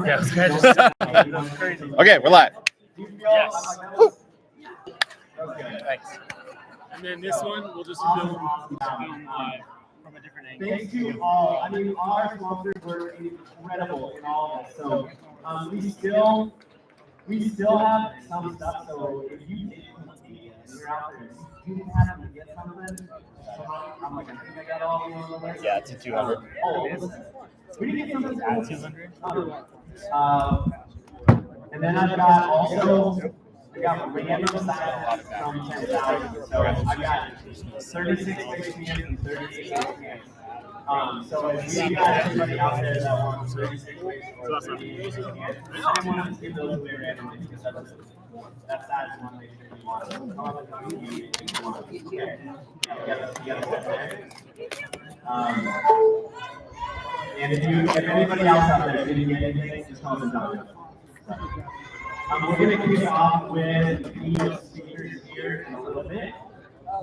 Yeah, it's kind of just crazy. Okay, we're live. Yes. Okay. Thanks. And then this one, we'll just film live From a different angle. Thanks to all. I mean, all our sponsors were incredible in all of this. So we still have some stuff. So if you did compete and you're out there, you didn't have to get something. I'm like, I think I got all of them. Yeah, it's a 200. Oh, it is. We didn't get something At 200. And then I've got also. I got random size from 10,000. So I got 36 face cans and 36 face cans. So if you got anybody out there that wants 36 face or 38 cans, I didn't want to give those away randomly because that size is one make sure you want it. And if anybody else out there didn't get anything, just call them down. We're going to kick off with the keynote speakers here in a little bit.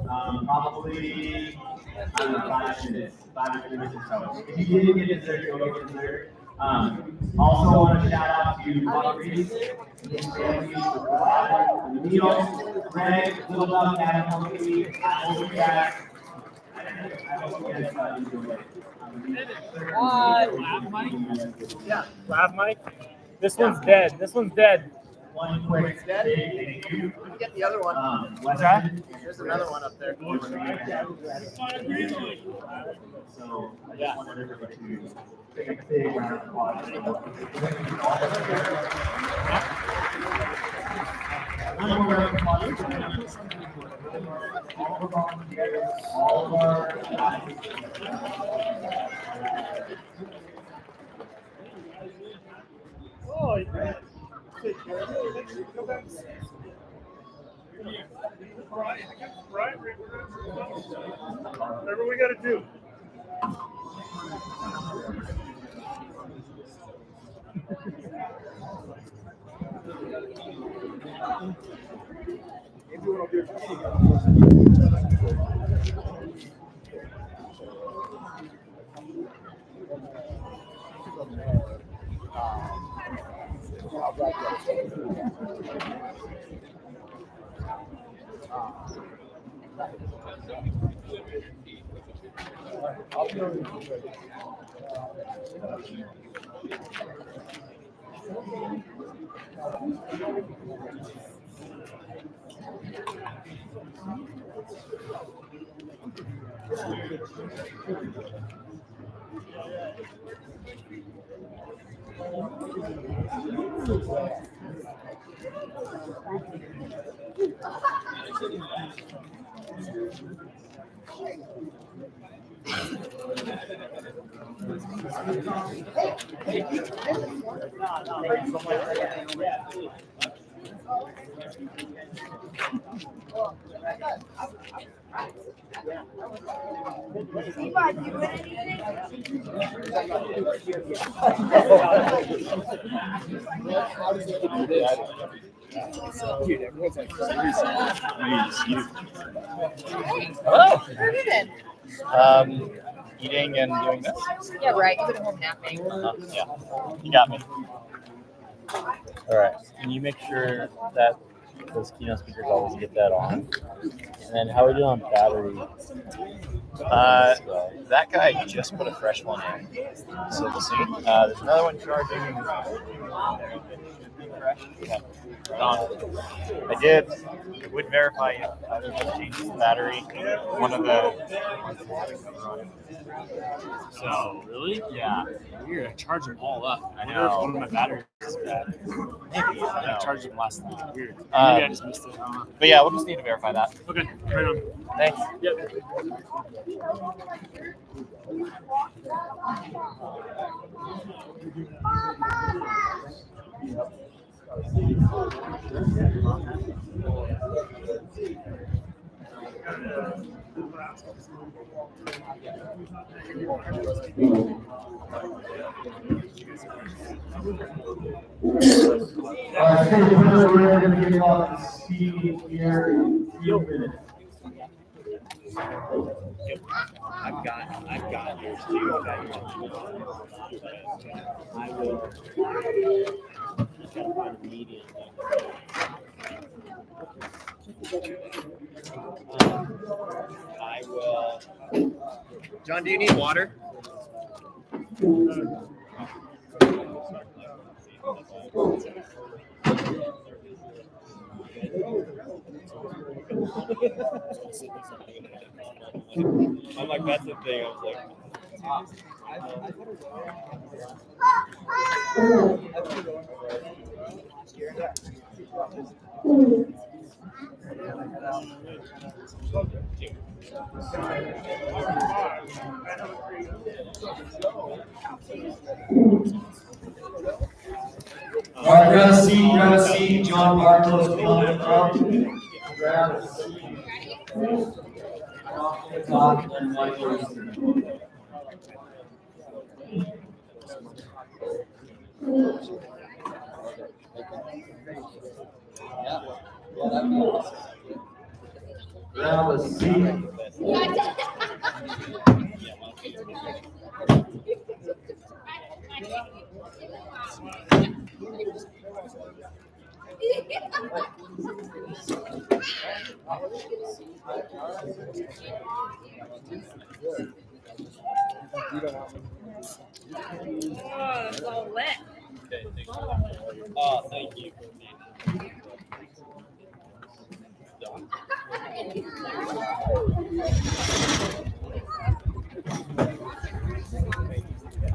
Probably, I don't know, 5 minutes or so. If you didn't get dessert, go get dessert. Also want to shout out to Buck Reese, his family for providing the meal. Greg, Little Dog, Adam, Company, I hope you guys enjoy it. Lav mic? Yeah, lav mic. This one's dead. This one's dead. One quick thank you. Get the other one. What's that? There's another one up there. So I just wanted everybody to take a big round of applause. One more round of applause. All of our volunteers, all of our Oh, yeah. Whatever we got to do. Dude, everyone's like, seriously. Hello. Where have you been? Eating and doing this. Yeah, right. You've been home napping. Yeah, you got me. All right. Can you make sure that those keynote speakers always get that on? And then how are we doing on battery? That guy just put a fresh one in, so we'll see. There's another one charging. Yeah. I did. It would verify if either of them changes the battery. One of the. So, really? Yeah. Weird. I charge them all up. I wonder if know. one of my batteries is bad. Maybe. I charged them last night. Weird. Maybe I just missed it. I don't know. But yeah, we'll just need to verify that. Okay, right on. Thanks. Yep. We're going to give off the speed here in a few minutes. I've got yours too. I will try to find a medium. I will. John, do you need water? I'm like, that's the thing. I was like, All right, grab a seat. John Bartow's coming up. Grab a seat. Talk and Michael. Grab a seat. Oh, it's all wet. okay, thank you. Oh, thank you.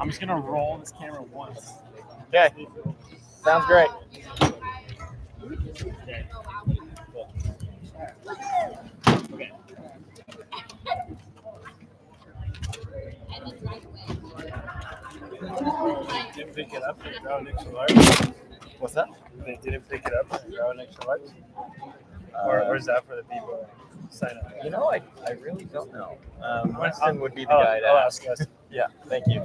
I'm just gonna roll this camera once. Okay, sounds great. Okay. Didn't pick it up and draw an extra large. What's that? They didn't pick it up and draw an extra large. Or is that for the people who sign up? You know, I really don't know. Winston would be the I'll- guy to I'll ask. ask. Yeah, thank you.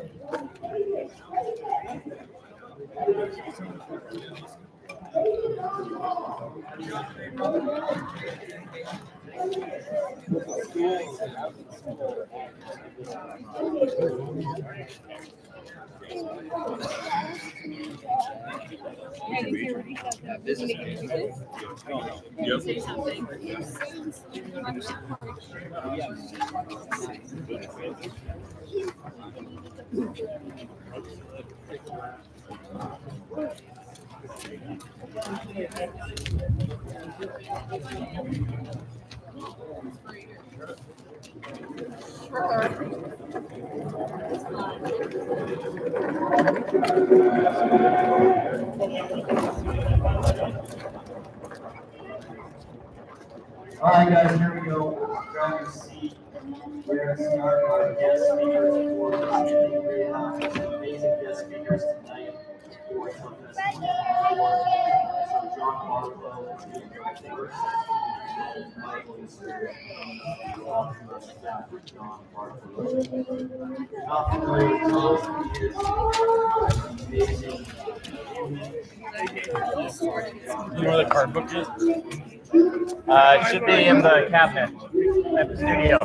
All right, guys, here we go. Grab your seat. We're going to start our guest speakers for the amazing guest speakers tonight for TOUGHFEST 2024. So John Barlow is going to go first. And Michael is here. John Barlow. Not familiar with John, he is amazing. You know where the card book is? It should be in the cabinet at the studio.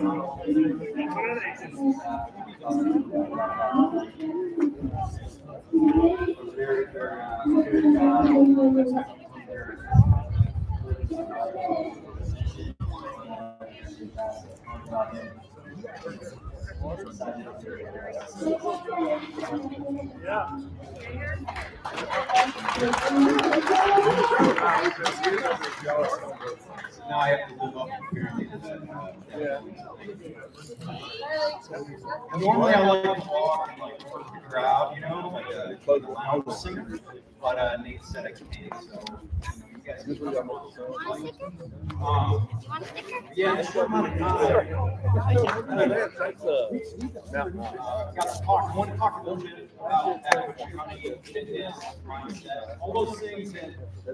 Very, very good. Yeah. Now I have to live up to Normally I like to walk and like work the crowd, you know, like a loud singer, but Nate said I can't, so you guys can yeah, that's what I'm got to talk. I want to talk a little bit about backcountry hunting, fitness, mindset, all those things that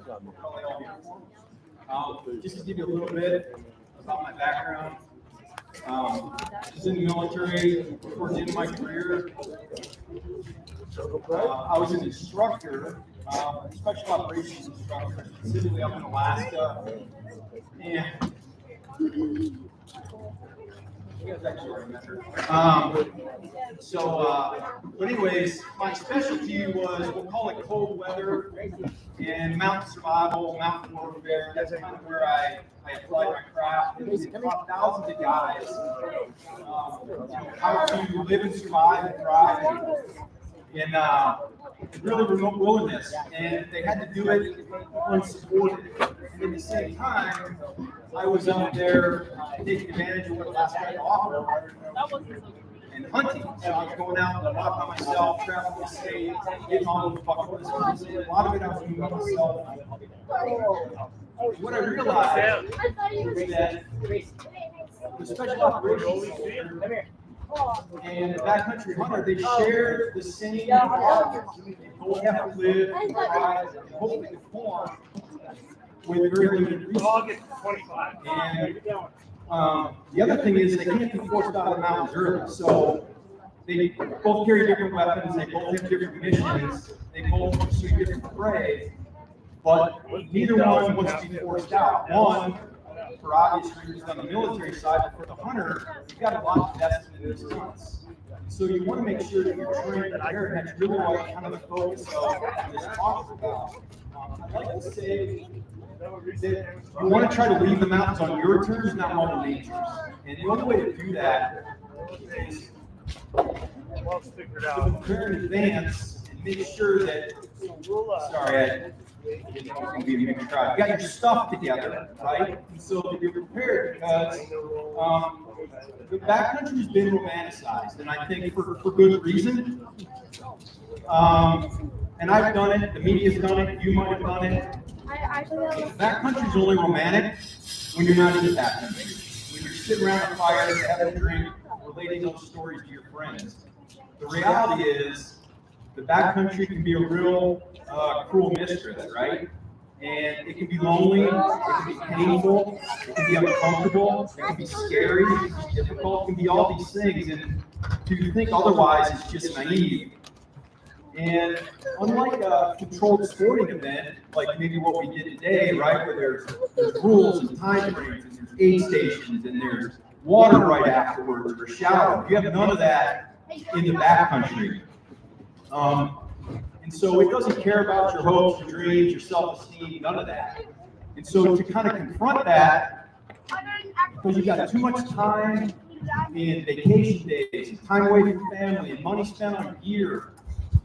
probably all here for. Just to give you a little bit about my background. Just in the military, towards the end of my career, I was an instructor, special operations instructor, specifically up in Alaska. And But anyways, my specialty was, we'll call it cold weather and mountain survival, mountain warfare. That's kind of where I applied my craft. And we taught thousands of guys how to live and survive and thrive in really remote wilderness. And they had to do it unsupported. And at the same time, I was out there taking advantage of what Alaska had to offer and hunting. So I was going out and walking by myself, traveling the state, getting all those buckets. A lot of it I was doing by myself. What I realized was that the special operations soldier and the backcountry hunter, they share the same values. They both have to live, thrive, and hopefully conform with very limited resources. And the other thing is they can't be forced out of the mountains early. So they both carry different weapons, they both have different missions, they both pursue different prey, but neither one wants to be forced out. One, for obvious reasons on the military side, but for the hunter, you've got a lot invested in these hunts. So you want to make sure that you're trained and prepared, and that's really what kind of the focus of this talk is about. I'd like to say that you want to try to leave the mountains on your terms, not Mother Nature's. And the only way to do that is to prepare in advance and make sure that, sorry, it's going to be a mixed crowd. You got your stuff together, right? And so that you're prepared, because the backcountry has been romanticized, and I think for good reason. And I've done it, the media's done it, you might have done it. Backcountry is only romantic when you're not in the backcountry. When you're sitting around a fire, having a drink, relating those stories to your friends. The reality is, the backcountry can be a real cruel mistress, right? And it can be lonely, it can be painful, it can be uncomfortable, it can be scary, it can be difficult, it can be all these things. And to think otherwise is just naive. And unlike a controlled sporting event, like maybe what we did today, right, where there's rules and time frames, and there's aid stations, and there's water right afterwards, or a shower, you have none of that in the backcountry. And so it doesn't care about your hopes, your dreams, your self-esteem, none of that. And so to kind of confront that, because you've got too much time in vacation days, time away from family, and money spent on gear,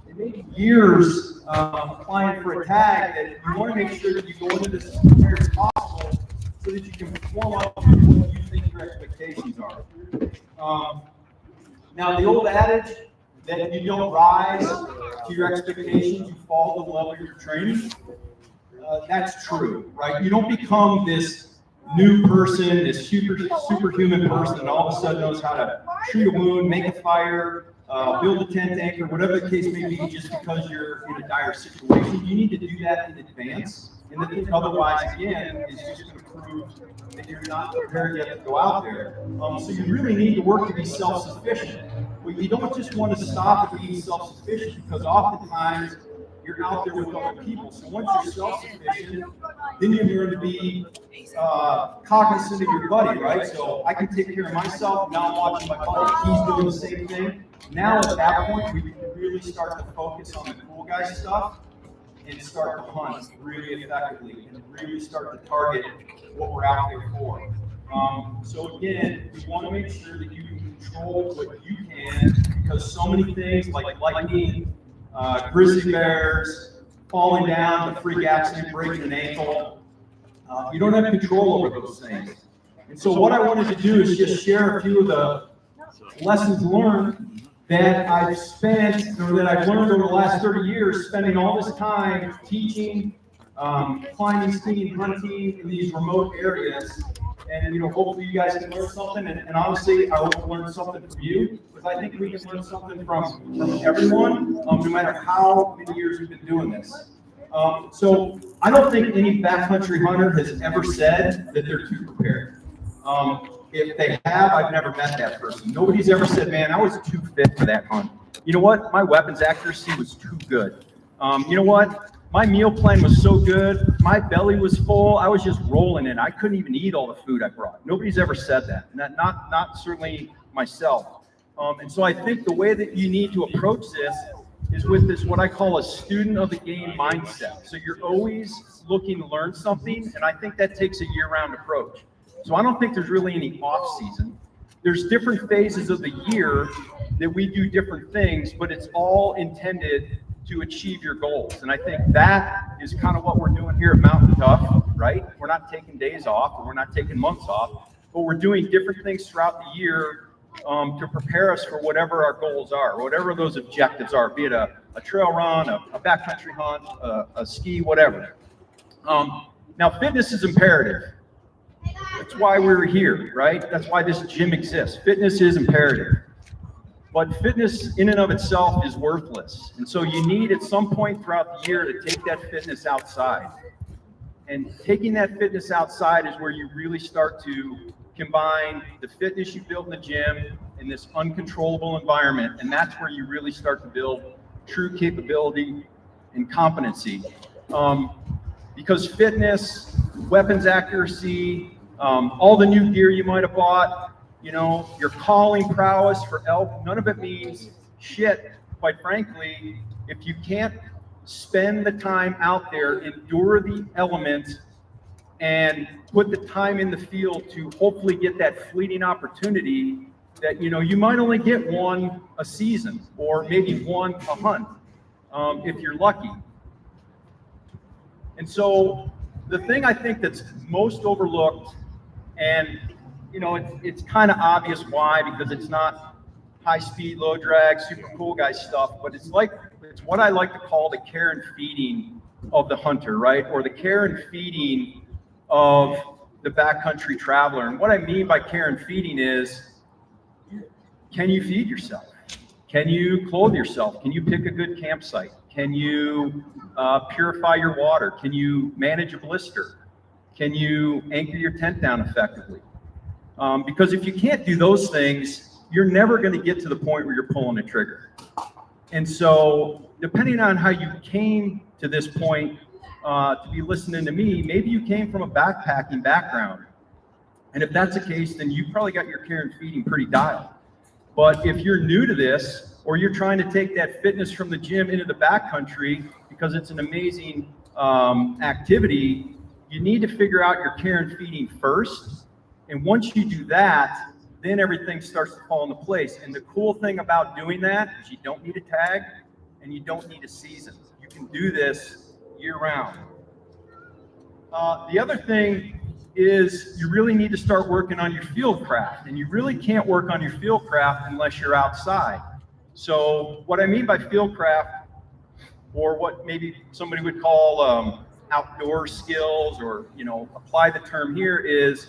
and maybe years applying for a tag, that you want to make sure that you go into this as prepared as possible so that you can perform up to what you think your expectations are. Now, the old adage that you don't rise to your expectations, you fall to the level of your training, that's true, right? You don't become this new person, this superhuman person that all of a sudden knows how to treat a wound, make a fire, build a tent anchor, whatever the case may be, just because you're in a dire situation. You need to do that in advance. And to think otherwise, again, is just going to prove that you're not prepared yet to go out there. So you really need to work to be self-sufficient. But you don't just want to stop at being self-sufficient, because oftentimes you're out there with other people. So once you're self-sufficient, then you learn to be cognizant of your buddy, right? So I can take care of myself. Now I'm watching my buddy. He's doing the same thing. Now at that point, we can really start to focus on the cool guy stuff and start to hunt really effectively and really start to target what we're out there for. So again, we want to make sure that you can control what you can, because so many things like lightning, grizzly bears, falling down, the freak accident, breaking an ankle, you don't have control over those things. And so what I wanted to do is just share a few of the lessons learned that I've spent, or that I've learned over the last 30 years, spending all this time teaching, climbing, skiing, hunting in these remote areas. And, hopefully you guys can learn something. And honestly, I hope to learn something from you, because I think we can learn something from everyone, no matter how many years we've been doing this. So I don't think any backcountry hunter has ever said that they're too prepared. If they have, I've never met that person. Nobody's ever said, man, I was too fit for that hunt. You know what? My weapons accuracy was too good. You know what? my meal plan was so good. My belly was full. I was just rolling in. I couldn't even eat all the food I brought. Nobody's ever said that. Not certainly myself. And so I think the way that you need to approach this is with this, what I call a student of the game mindset. So you're always looking to learn something. And I think that takes a year-round approach. So I don't think there's really any off season. There's different phases of the year that we do different things, but it's all intended to achieve your goals. And I think that is kind of what we're doing here at Mountain Tough, right? We're not taking days off, or we're not taking months off, but we're doing different things throughout the year to prepare us for whatever our goals are, whatever those objectives are, be it a trail run, a backcountry hunt, a ski, whatever. Now, fitness is imperative. That's why we're here, right? That's why this gym exists. Fitness is imperative. But fitness in and of itself is worthless. And so you need at some point throughout the year to take that fitness outside. And taking that fitness outside is where you really start to combine the fitness you built in the gym in this uncontrollable environment. And that's where you really start to build true capability and competency. Because fitness, weapons accuracy, all the new gear you might have bought, you know, your calling prowess for elk, none of it means shit, quite frankly, if you can't spend the time out there, endure the elements, and put the time in the field to hopefully get that fleeting opportunity that, you know, you might only get one a season, or maybe one a hunt, if you're lucky. And so the thing I think that's most overlooked, and you know, it's kind of obvious why, because it's not high speed, low drag, super cool guy stuff, but it's what I like to call the care and feeding of the hunter, right? Or the care and feeding of the backcountry traveler. And what I mean by care and feeding is, can you feed yourself? Can you clothe yourself? Can you pick a good campsite? Can you purify your water? Can you manage a blister? Can you anchor your tent down effectively? Because if you can't do those things, you're never going to get to the point where you're pulling a trigger. And so depending on how you came to this point to be listening to me, maybe you came from a backpacking background. And if that's the case, then you probably got your care and feeding pretty dialed. But if you're new to this, or you're trying to take that fitness from the gym into the backcountry because it's an amazing activity, you need to figure out your care and feeding first. And once you do that, then everything starts to fall into place. And the cool thing about doing that is you don't need a tag and you don't need a season. You can do this year round. The other thing is you really need to start working on your field craft. And you really can't work on your field craft unless you're outside. So what I mean by field craft, or what maybe somebody would call outdoor skills, or, you know, apply the term here, is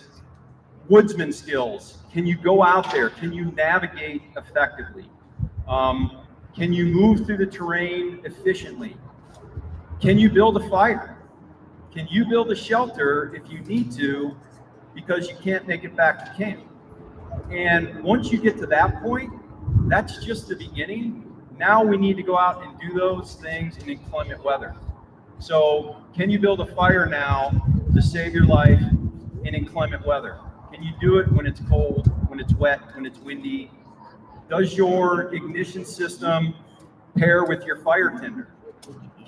woodsman skills. Can you go out there? Can you navigate effectively? Can you move through the terrain efficiently? Can you build a fire? Can you build a shelter if you need to, because you can't make it back to camp? And once you get to that point, that's just the beginning. Now we need to go out and do those things in inclement weather. So can you build a fire now to save your life in inclement weather? Can you do it when it's cold, when it's wet, when it's windy? Does your ignition system pair with your fire tender?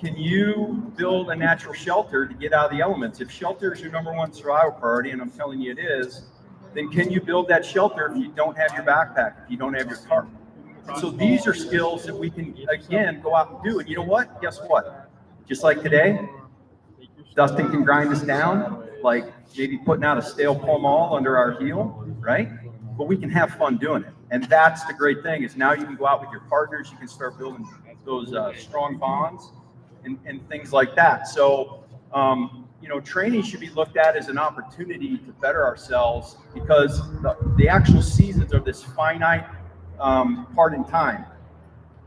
Can you build a natural shelter to get out of the elements? If shelter is your number one survival priority, and I'm telling you it is, then can you build that shelter if you don't have your backpack, if you don't have your tarp? So these are skills that we can, again, go out and do. And you know what? Guess what? Just like today, Dustin can grind us down, like maybe putting out a stale Pall Mall under our heel, right? But we can have fun doing it. And that's the great thing, is now you can go out with your partners, you can start building those strong bonds and things like that. So, you know, training should be looked at as an opportunity to better ourselves, because the actual seasons are this finite part in time.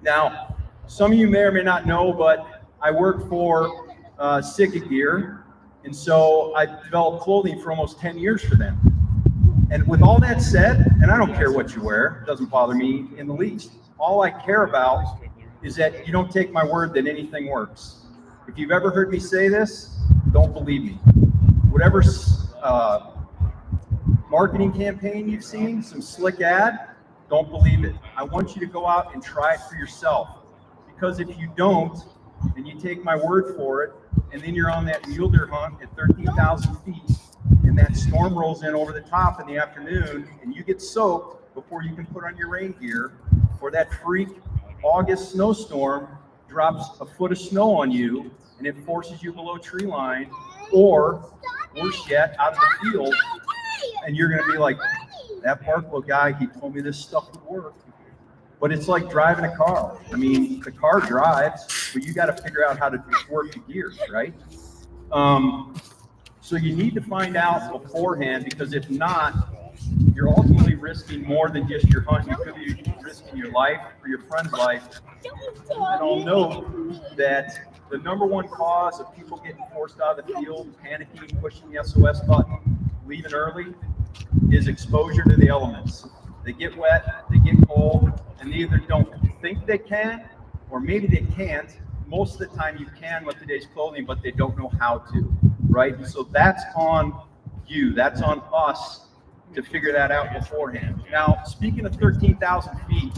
Now, some of you may or may not know, but I work for Sika Gear, and so I developed clothing for almost 10 years for them. And with all that said, and I don't care what you wear, it doesn't bother me in the least. All I care about is that you don't take my word that anything works. if you've ever heard me say this, don't believe me. Whatever marketing campaign you've seen, some slick ad, don't believe it. I want you to go out and try it for yourself. Because if you don't, and you take my word for it, and then you're on that mule deer hunt at 13,000 feet, and that storm rolls in over the top in the afternoon, and you get soaked before you can put on your rain gear, or that freak August snowstorm drops a foot of snow on you, and it forces you below tree line, or worse yet, out of the field, and you're going to be like, that Barklow guy, he told me this stuff would work. But it's like driving a car. I mean, the car drives, but you got to figure out how to work the gears, right? So you need to find out beforehand, because if not, you're ultimately risking more than just your hunt. You could be risking your life or your friend's life. And I'll note that the #1 cause of people getting forced out of the field, panicking, pushing the SOS button, leaving early, is exposure to the elements. They get wet, they get cold, and they either don't think they can, or maybe they can't. Most of the time you can with today's clothing, but they don't know how to, right? And so that's on you, that's on us to figure that out beforehand. Now, speaking of 13,000 feet,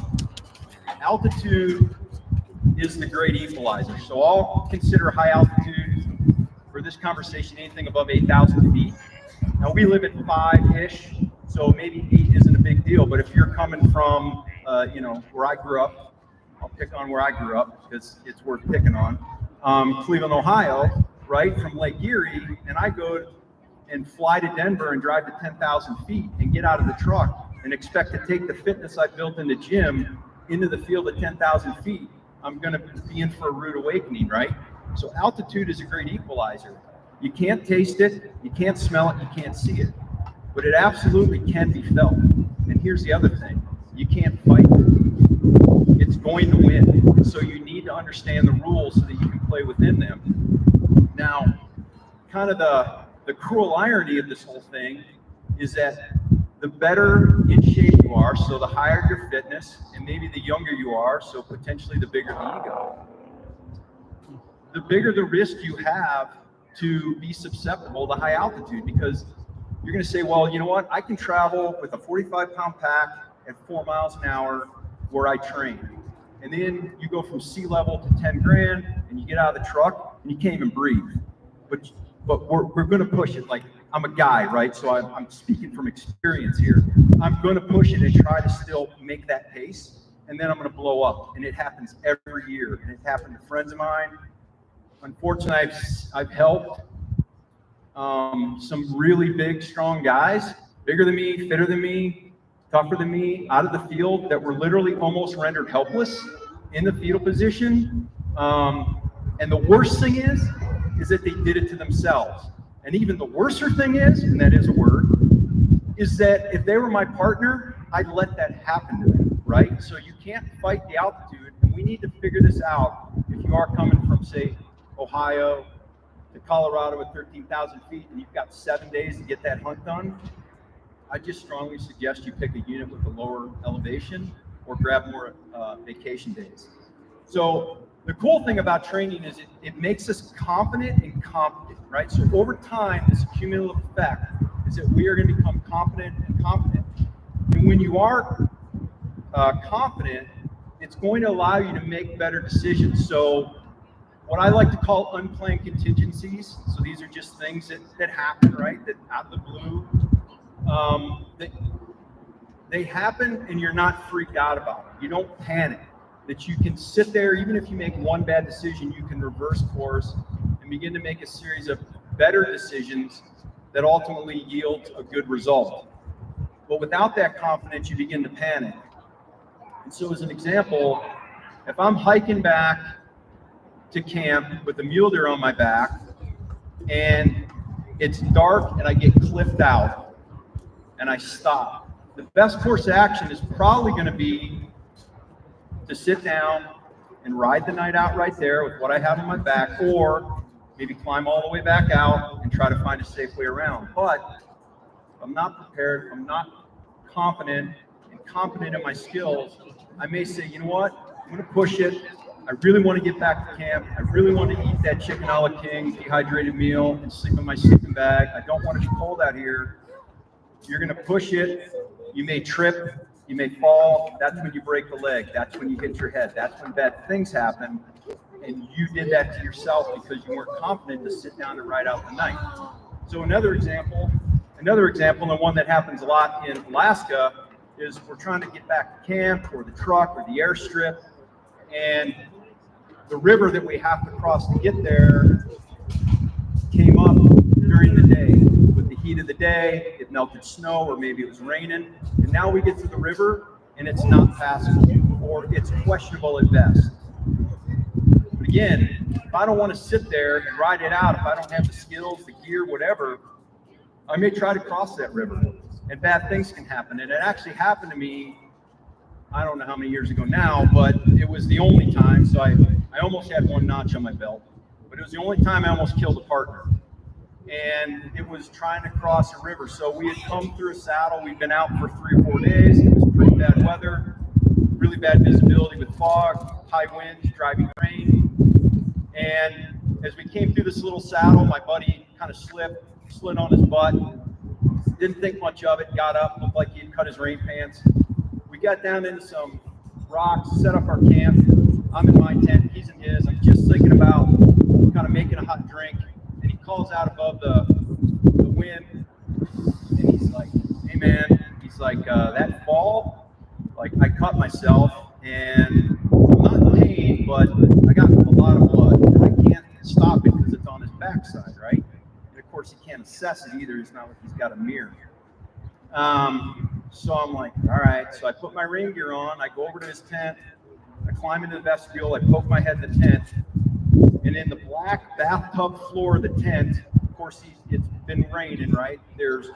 altitude is the great equalizer. So I'll consider high altitude for this conversation anything above 8,000 feet. Now we live at 5-ish, so maybe 8 isn't a big deal. But if you're coming from, where I grew up, I'll pick on where I grew up because it's worth picking on. Cleveland, Ohio, right, from Lake Erie, and I go and fly to Denver and drive to 10,000 feet and get out of the truck and expect to take the fitness I built in the gym into the field at 10,000 feet. I'm going to be in for a rude awakening, right? So altitude is a great equalizer. You can't taste it, you can't smell it, you can't see it, but it absolutely can be felt. And here's the other thing, you can't fight it. It's going to win. So you need to understand the rules so that you can play within them. Now, kind of the cruel irony of this whole thing is that the better in shape you are, so the higher your fitness, and maybe the younger you are, so potentially the bigger the ego, the bigger the risk you have to be susceptible to high altitude, because you're going to say, well, you know what, I can travel with a 45-pound pack at 4 miles an hour where I train. And then you go from sea level to 10 grand and you get out of the truck and you can't even breathe. But we're going to push it. Like, I'm a guy, right? So I'm speaking from experience here. I'm going to push it and try to still make that pace, and then I'm going to blow up. And it happens every year. And it happened to friends of mine. Unfortunately, I've helped some really big, strong guys, bigger than me, fitter than me, tougher than me, out of the field, that were literally almost rendered helpless in the fetal position. And the worst thing is that they did it to themselves. And even the worser thing is, and that is a word, is that if they were my partner, I'd let that happen to them, right? So you can't fight the altitude, and we need to figure this out. If you are coming from, say, Ohio to Colorado at 13,000 feet, and you've got 7 days to get that hunt done, I just strongly suggest you pick a unit with a lower elevation or grab more vacation days. So the cool thing about training is it makes us confident and competent, right? So over time, this cumulative effect is that we are going to become competent and competent. And when you are confident, it's going to allow you to make better decisions. So what I like to call unplanned contingencies, so these are just things that happen, right, that out of the blue, they happen and you're not freaked out about it. You don't panic. That you can sit there, even if you make one bad decision, you can reverse course and begin to make a series of better decisions that ultimately yield a good result. But without that confidence, you begin to panic. And so as an example, if I'm hiking back to camp with a mule deer on my back and it's dark and I get cliffed out and I stop, the best course of action is probably going to be to sit down and ride the night out right there with what I have on my back, or maybe climb all the way back out and try to find a safe way around. But if I'm not prepared, if I'm not confident and competent in my skills, I may say, you know what, I'm going to push it, I really want to get back to camp. I really want to eat that chicken a la king dehydrated meal and sleep in my sleeping bag. I don't want it to be cold out here. You're going to push it. You may trip. You may fall. That's when you break the leg. That's when you hit your head. That's when bad things happen. And you did that to yourself because you weren't confident to sit down and ride out the night. So another example, and the one that happens a lot in Alaska, is we're trying to get back to camp or the truck or the airstrip, and the river that we have to cross to get there came up during the day. With the heat of the day, it melted snow, or maybe it was raining, and now we get to the river and it's not passable, or it's questionable at best. But again, if I don't want to sit there and ride it out, if I don't have the skills, the gear, whatever, I may try to cross that river, and bad things can happen. And it actually happened to me, I don't know how many years ago now, but it was the only time. So I almost had one notch on my belt, but it was the only time I almost killed a partner. And it was trying to cross a river. So we had come through a saddle. We'd been out for 3 or 4 days. It was pretty bad weather, really bad visibility with fog, high winds, driving rain. And as we came through this little saddle, my buddy kind of slid on his butt. Didn't think much of it, got up, looked like he had cut his rain pants. We got down into some rocks, set up our camp. I'm in my tent, he's in his. I'm just thinking about kind of making a hot drink. And he calls out above the wind, and he's like, hey man, he's like, that fall, like I cut myself, and I'm not in pain, but I got a lot of blood, and I can't stop it because it's on his backside, right? And of course he can't assess it either. It's not like he's got a mirror. So I'm like, all right. So I put my rain gear on. I go over to his tent. I climb into the vestibule. I poke my head in the tent. And in the black bathtub floor of the tent, of course, it's been raining, right? There's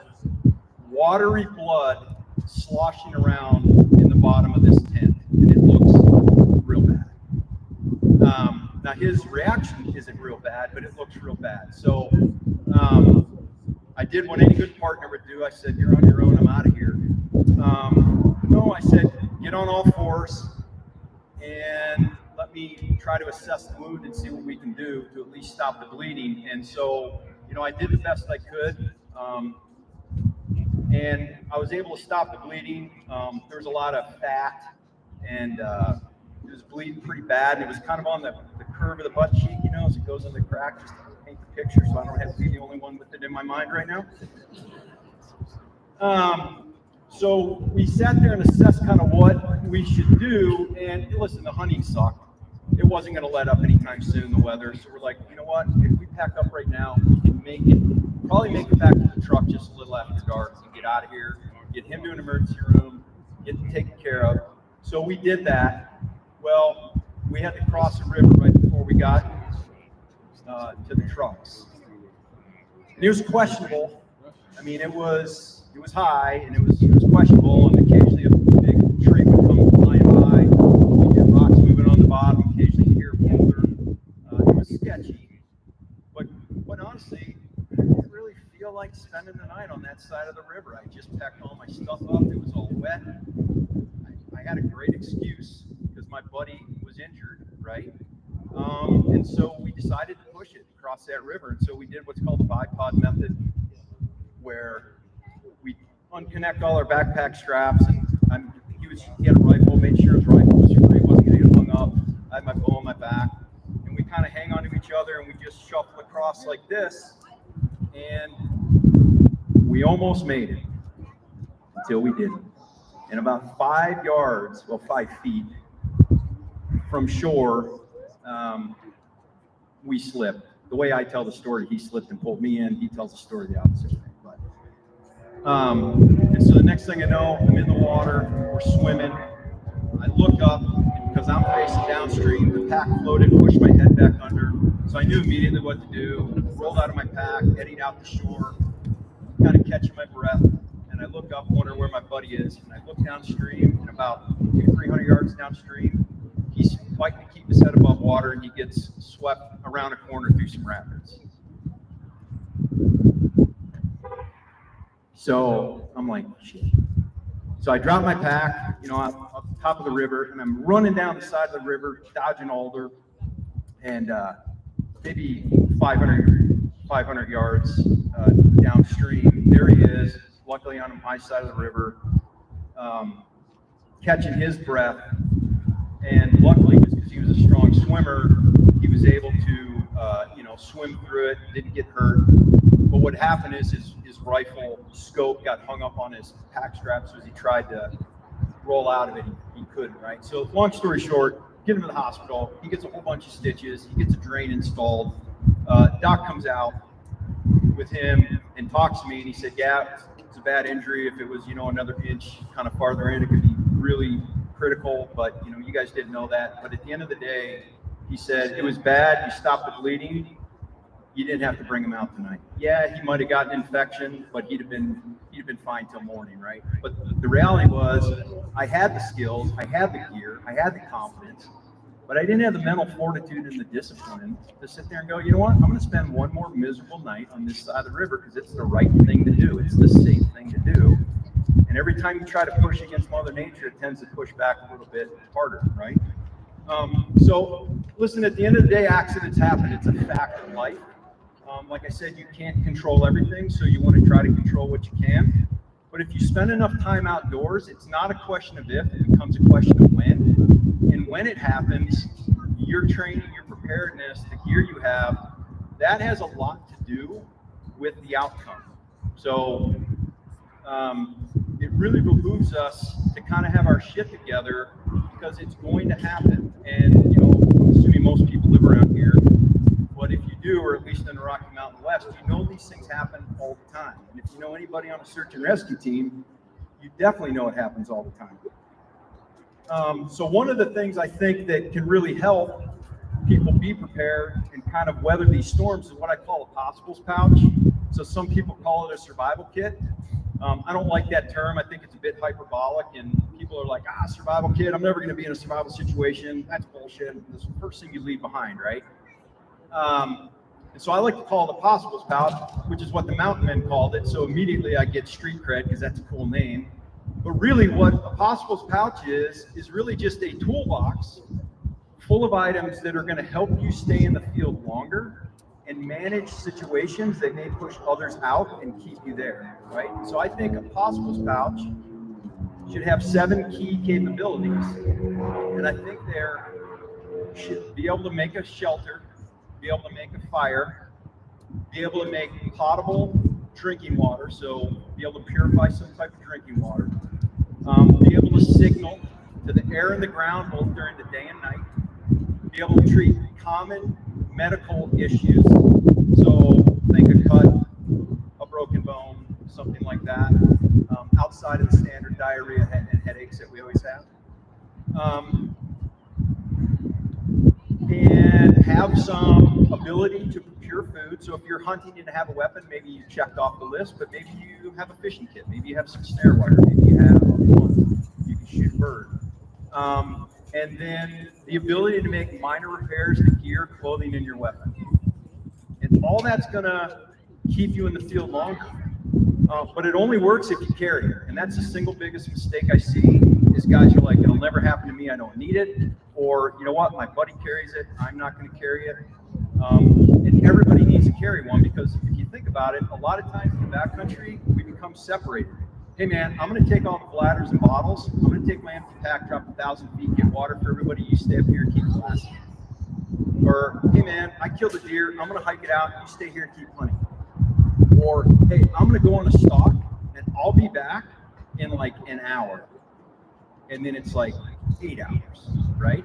watery blood sloshing around in the bottom of this tent. And it looks real bad. Now, his reaction isn't real bad, but it looks real bad. So I did what any good partner would do. I said, you're on your own. I'm out of here. No, I said, get on all fours and let me try to assess the wound and see what we can do to at least stop the bleeding. And so, I did the best I could. And I was able to stop the bleeding. There was a lot of fat, and it was bleeding pretty bad. And it was kind of on the curve of the butt cheek, as it goes in the crack, just to paint the picture, so I don't have to be the only one with it in my mind right now. So we sat there and assessed kind of what we should do. And listen, the hunting sucked. It wasn't going to let up anytime soon, the weather. So we're like, you know what? If we pack up right now, we can probably make it back to the truck just a little after dark and get out of here, get him to an emergency room, get him taken care of. So we did that. Well, we had to cross the river right before we got to the trucks. And it was questionable. I mean, it was high, and it was questionable, and occasionally a big tree would come flying by. You get rocks moving on the bottom. Occasionally you hear a boulder. It was sketchy, but honestly, I didn't really feel like spending the night on that side of the river. I just packed all my stuff up. It was all wet. I had a great excuse because my buddy was injured, right? And so we decided to push it across that river. And so we did what's called the bipod method, where we unconnect all our backpack straps, and he had a rifle, made sure his rifle was free, wasn't going to get hung up. I had my bow on my back, and we kind of hang on to each other, and we just shuffle across like this, and we almost made it until we didn't. And about 5 feet from shore, we slipped. The way I tell the story, he slipped and pulled me in. He tells the story the opposite way. But, and so the next thing I know, I'm in the water, we're swimming. I look up, and because I'm facing downstream, the pack floated, pushed my head back under. So I knew immediately what to do. Rolled out of my pack, heading out to shore, kind of catching my breath. And I look up, wonder where my buddy is. And I look downstream, and about 200-300 yards downstream, he's fighting to keep his head above water, and he gets swept around a corner through some rapids. So I'm like, shit. So I drop my pack, I'll top of the river, and I'm running down the side of the river, dodging alder, and maybe 500 yards downstream, there he is, luckily on my side of the river, catching his breath, and luckily, because he was a strong swimmer, he was able to, swim through it, didn't get hurt. But what happened is his rifle scope got hung up on his pack strap, so as he tried to roll out of it, he couldn't, right? So long story short, get him to the hospital. He gets a whole bunch of stitches. He gets a drain installed. Doc comes out with him and talks to me, and he said, yeah, it's a bad injury. If it was, another inch kind of farther in, it could be really critical, but, you guys didn't know that. But at the end of the day, he said, it was bad. You stopped the bleeding. You didn't have to bring him out tonight. Yeah, he might have gotten an infection, but he'd have been fine till morning, right? But the reality was, I had the skills, I had the gear, I had the confidence, but I didn't have the mental fortitude and the discipline to sit there and go, you know what? I'm going to spend one more miserable night on this side of the river because it's the right thing to do. It's the safe thing to do. And every time you try to push against Mother Nature, it tends to push back a little bit harder, right? So listen, at the end of the day, accidents happen. It's a fact of life. Like I said, you can't control everything, so you want to try to control what you can. But if you spend enough time outdoors, it's not a question of if, it becomes a question of when. And when it happens, your training, your preparedness, the gear you have, that has a lot to do with the outcome. So it really behooves us to kind of have our shit together because it's going to happen. And, I'm assuming most people live around here. But if you do, or at least in the Rocky Mountain West, these things happen all the time. And if you know anybody on a search and rescue team, you definitely know it happens all the time. So one of the things I think that can really help people be prepared and kind of weather these storms is what I call a possibles pouch. So some people call it a survival kit. I don't like that term. I think it's a bit hyperbolic, and people are like, survival kit, I'm never going to be in a survival situation. That's bullshit. It's the first thing you leave behind, right? And so I like to call it a possibles pouch, which is what the mountain men called it. So immediately I get street cred because that's a cool name. But really what a possibles pouch is really just a toolbox full of items that are going to help you stay in the field longer and manage situations that may push others out and keep you there, right? So I think a possibles pouch should have 7 key capabilities. And I think there should be able to make a shelter, be able to make a fire, be able to make potable drinking water, so be able to purify some type of drinking water, be able to signal to the air and the ground both during the day and night, be able to treat common medical issues, so think a cut, a broken bone, something like that, outside of the standard diarrhea and headaches that we always have. And have some ability to procure food. So if you're hunting and have a weapon, maybe you checked off the list, but maybe you have a fishing kit, maybe you have some snare wire, maybe you have you can shoot a bird. And then the ability to make minor repairs to gear, clothing, and your weapon. And all that's gonna keep you in the field longer. But it only works if you carry it. And that's the single biggest mistake I see is guys are like, it'll never happen to me, I don't need it. Or, you know what, my buddy carries it, I'm not going to carry it. And everybody needs to carry one because if you think about it, a lot of times in the backcountry, we become separated. Hey man, I'm going to take all the bladders and bottles. I'm going to take my empty pack, drop 1,000 feet, get water for everybody. You stay up here and keep class. Or, hey man, I killed a deer. I'm going to hike it out. You stay here and keep hunting. Or, hey, I'm going to go on a stalk and I'll be back in like an hour. And then it's like 8 hours, right?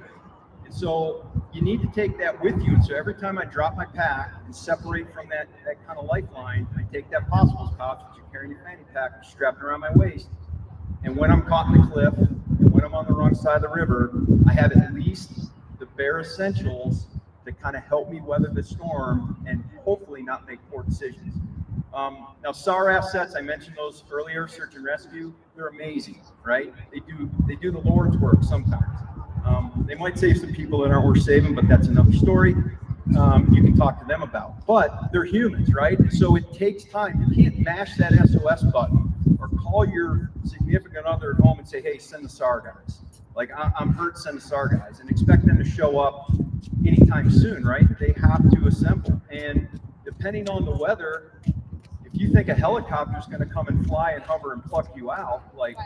And so you need to take that with you. And so every time I drop my pack and separate from that kind of lifeline, I take that possibles pouch, which you carry in your fanny pack, strapped around my waist. And when I'm caught in the cliff, and when I'm on the wrong side of the river, I have at least the bare essentials that kind of help me weather the storm and hopefully not make poor decisions. Now, SAR assets, I mentioned those earlier, search and rescue, they're amazing, right? They do the Lord's work sometimes. They might save some people that aren't worth saving, but that's another story you can talk to them about. But they're humans, right? So it takes time. You can't mash that SOS button or call your significant other at home and say, hey, send the SAR guys. Like I'm hurt, send the SAR guys, and expect them to show up anytime soon, right? They have to assemble. And depending on the weather, if you think a helicopter is going to come and fly and hover and pluck you out, like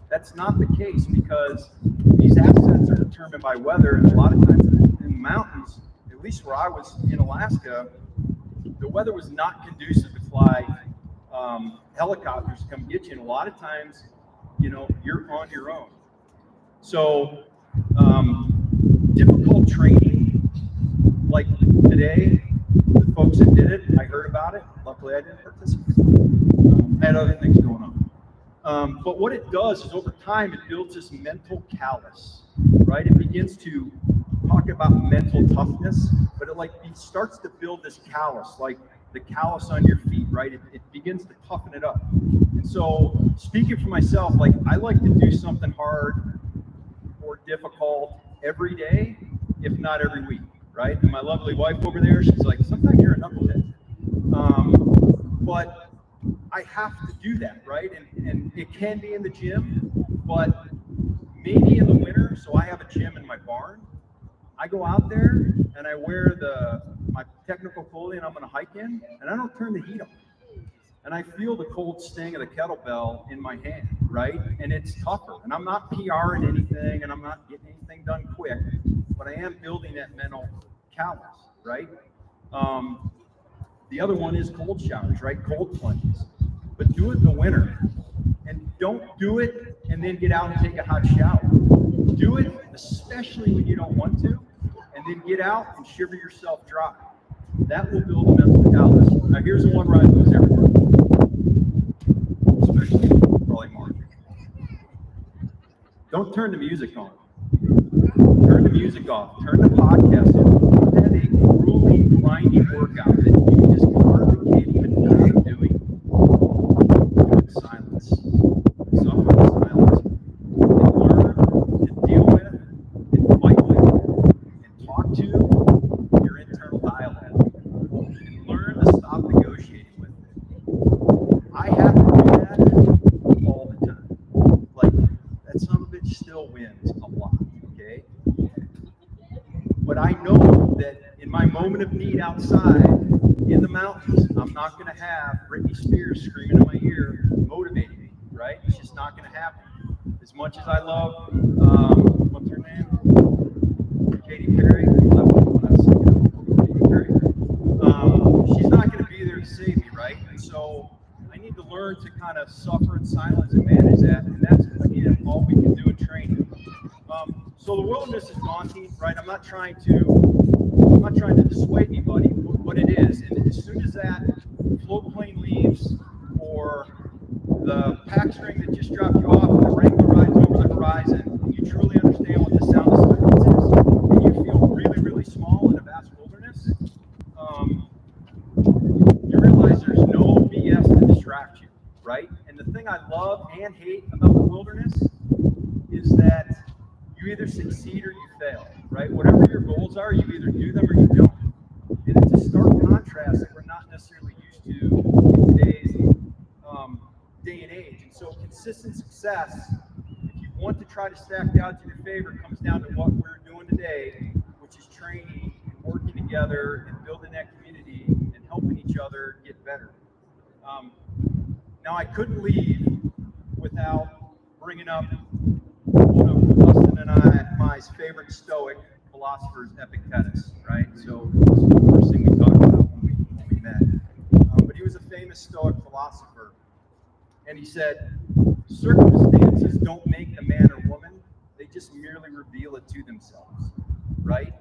that's not the case, because these assets are determined by weather. And a lot of times in the mountains, at least where I was in Alaska, the weather was not conducive to fly helicopters to come get you. And a lot of times, you know, you're on your own. So difficult training, like today, the folks that did it, I heard about it. Luckily, I didn't participate. I had other things going on. But what it does is over time, it builds this mental callus, right? It begins to talk about mental toughness, but it starts to build this callus, like the callus on your feet, right? It begins to toughen it up. And so speaking for myself, like I like to do something hard or difficult every day, if not every week, right? And my lovely wife over there, she's like, sometimes you're a knucklehead. But I have to do that, right? And it can be in the gym, but maybe in the winter, so I have a gym in my barn. I go out there and I wear my technical clothing I'm gonna hike in, and I don't turn the heat on. And I feel the cold sting of the kettlebell in my hand, right? And it's tougher. And I'm not PRing anything, and I'm not getting anything done quick, but I am building that mental callus, right? The other one is cold showers, right? Cold plunges. But do it in the winter. And don't do it and then get out and take a hot shower. Do it, especially when you don't want to, and then get out and shiver yourself dry. That will build a mental callus. Now here's the one where I lose everywhere. Especially probably Mark. Don't turn the music on. Turn the music off. Turn the podcast on. Have a grueling, grinding workout that you just hardly can't even imagine doing. Do it in silence. Suffer in silence. And learn to deal with and fight with and talk to your internal dialogue. And learn to stop negotiating with it. I have to do that all the time. Like, that son of a bitch still wins a lot, okay? But I know that in my moment of need outside, in the mountains, I'm not going to have Britney Spears screaming in my ear, motivating me, right? It's just not going to happen. As much as I love, what's her name? Katy Perry. I love when I was thinking of Katy Perry. She's not going to be there to save me, right? And so I need to learn to kind of suffer in silence and manage that. And that's, again, all we can do in training. So the wilderness is daunting, right? I'm not trying to dissuade anybody, but it is. And as soon as that float plane leaves, or the pack string that just dropped you off, and the Wrangler rides over the horizon, and you truly understand what the sound disturbance is, and you feel really, really small in a vast wilderness, you realize there's no BS to distract you, right? And the thing I love and hate about the wilderness is that you either succeed or you fail, right? Whatever your goals are, you either do them or you don't. And it's a stark contrast that we're not necessarily used to in today's day and age. And so consistent success, if you want to try to stack the odds in your favor, comes down to what we're doing today, which is training and working together and building that community and helping each other get better. Now, I couldn't leave without bringing up one of Dustin and my favorite Stoic philosophers, Epictetus, right? So this is the first thing we talked about when we met. But he was a famous Stoic philosopher, and he said, circumstances don't make a man or woman, they just merely reveal it to themselves, right?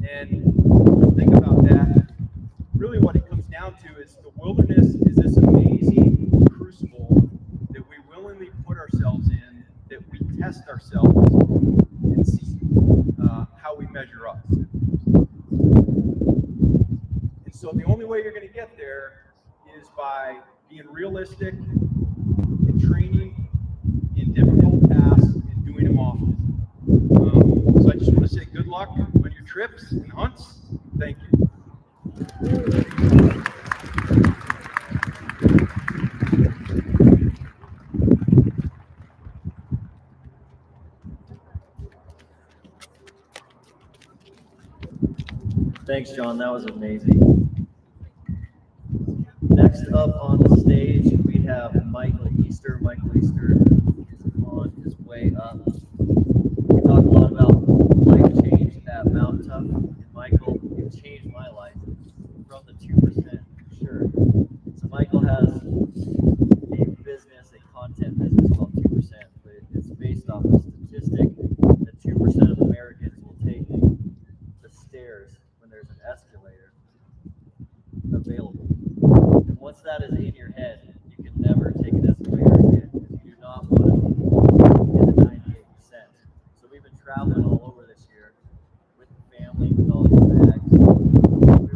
And think about that. Really what it comes down to is the wilderness is this amazing crucible that we willingly put ourselves in, that we test ourselves and see how we measure up. And so the only way you're going to get there is by being realistic and training in difficult tasks and doing them often. So I just want to say good luck on your trips and hunts. Thank you. Thanks, John. That was amazing. Next up on the stage, we have Michael Easter. Michael Easter is on his way up. We talk a lot about life change at Mount Tough. And Michael, you've changed my life from the 2%, for sure. So Michael has a business, a content business called 2%, but it's based off a statistic that 2% of Americans will take the stairs when there's an escalator available. And once that is in your head, you can never take an escalator again because you do not want to be in the 98%. So we've been traveling all over this year with the family, with all these bags. We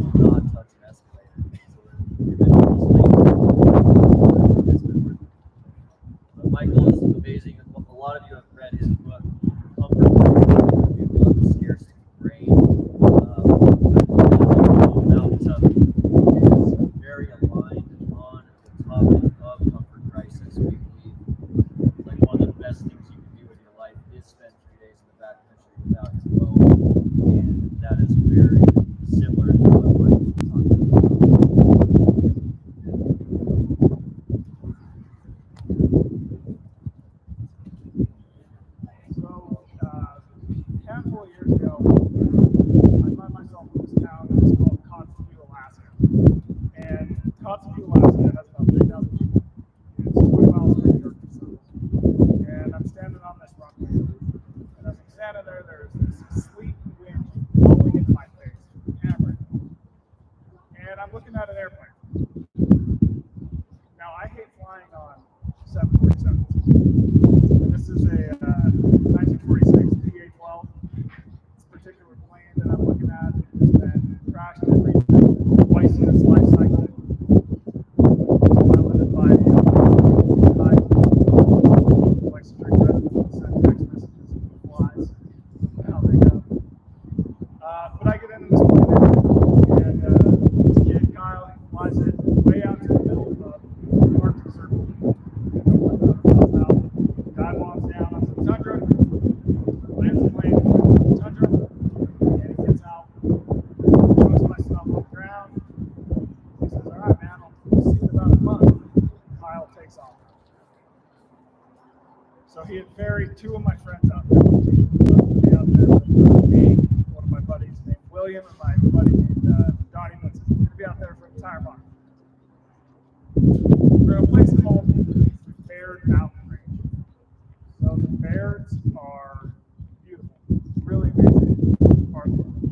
will not touch an escalator. So we've been mostly, it's been working. But Michael is amazing. A lot of you have read his book, Comfort Brain. We've got the Scarcity Brain. Mount Tough is very aligned on the topic of comfort crisis. We believe like one of the best things you can do in your life is spend 3 days in the backcountry without your phone, and that is very similar to what Michael was talking about. So, a handful of years ago, I found myself in this town that's called Kotzebue, Alaska. And Kotzebue, Alaska has about 3,000 people. It's 20 miles from New York to South. And I'm standing on this runway. And as I'm standing there, there's this sleet wind blowing into my face, hammering. And I'm looking at an airplane. Now, I hate flying on 747s. And this is a 1946 PA-12. This particular plane that I'm looking at has been crashed and everything twice in its life cycle. Piloted by the guy who likes to drink Red Bull and send text messages when he flies, how they go. But I get into this plane and this kid, Kyle, he flies it way out to the middle of the Arctic Circle. Dive bombs down onto the tundra, lands the plane on the tundra, and he gets out, throws my stuff on the ground. He says, all right, man, I'll see you in about a month. Kyle takes off. So he had ferried two of my friends out there. He out there with me, one of my buddies named William, and my buddy named Donnie Woodson. We're going to be out there for an entire month. We're at a place called Baird Mountain Range. So the Bairds are beautiful, really amazing part of the world.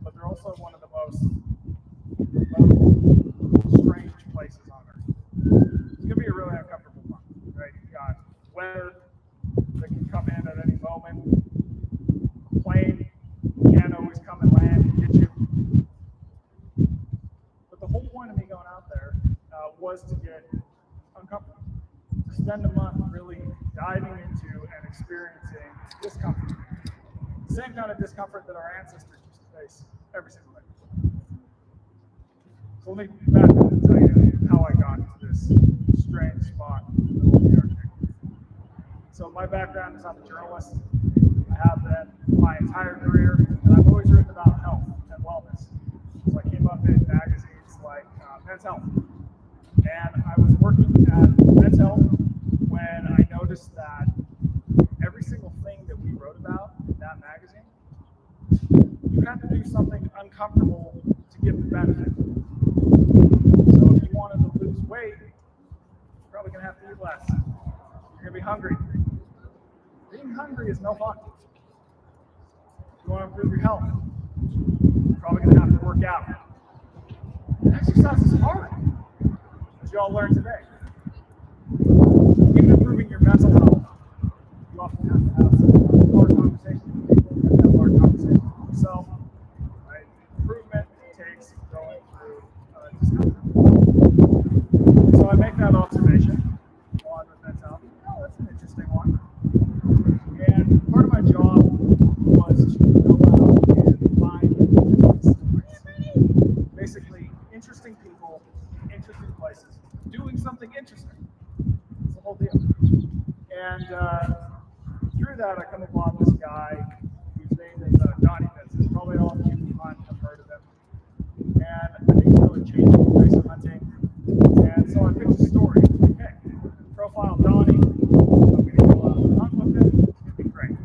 But they're also one of the most remote, strange places on Earth. It's going to be a really uncomfortable month, right? You've got weather that can come in at any moment. A plane can't always come and land and get you. But the whole point of me going out there was to get uncomfortable. To spend a month really diving into and experiencing discomfort. The same kind of discomfort that our ancestors used to face every single day. So let me back up and tell you how I got to this strange spot in the middle of the Arctic. So my background is I'm a journalist. I have been my entire career, and I've always written about health and wellness. So I came up in magazines like Men's Health. And I was working at Men's Health when I noticed that every single thing that we wrote about in that magazine, you had to do something uncomfortable to get the benefit. So if you wanted to lose weight, you're probably going to have to eat less. You're going to be hungry. Being hungry is no fun. If you want to improve your health, you're probably going to have to work out. And exercise is hard, as you all learned today. Even improving your mental health, you often have to have some hard conversations with people. You have to have hard conversations with yourself. Right? Improvement takes going through discomfort. So I make that observation while I'm with Men's Health. Oh, that's an interesting one. And part of my job was to go out and find interesting stories. Basically, interesting people, interesting places, doing something interesting. It's the whole deal. And through that, I come upon this guy whose name is Donnie Woodson. Probably all of you who hunt have heard of them. And I think it's really changed the face of hunting. And so I picked a story. Okay, profile Donnie. I'm going to go out and hunt with him. It's going to be great.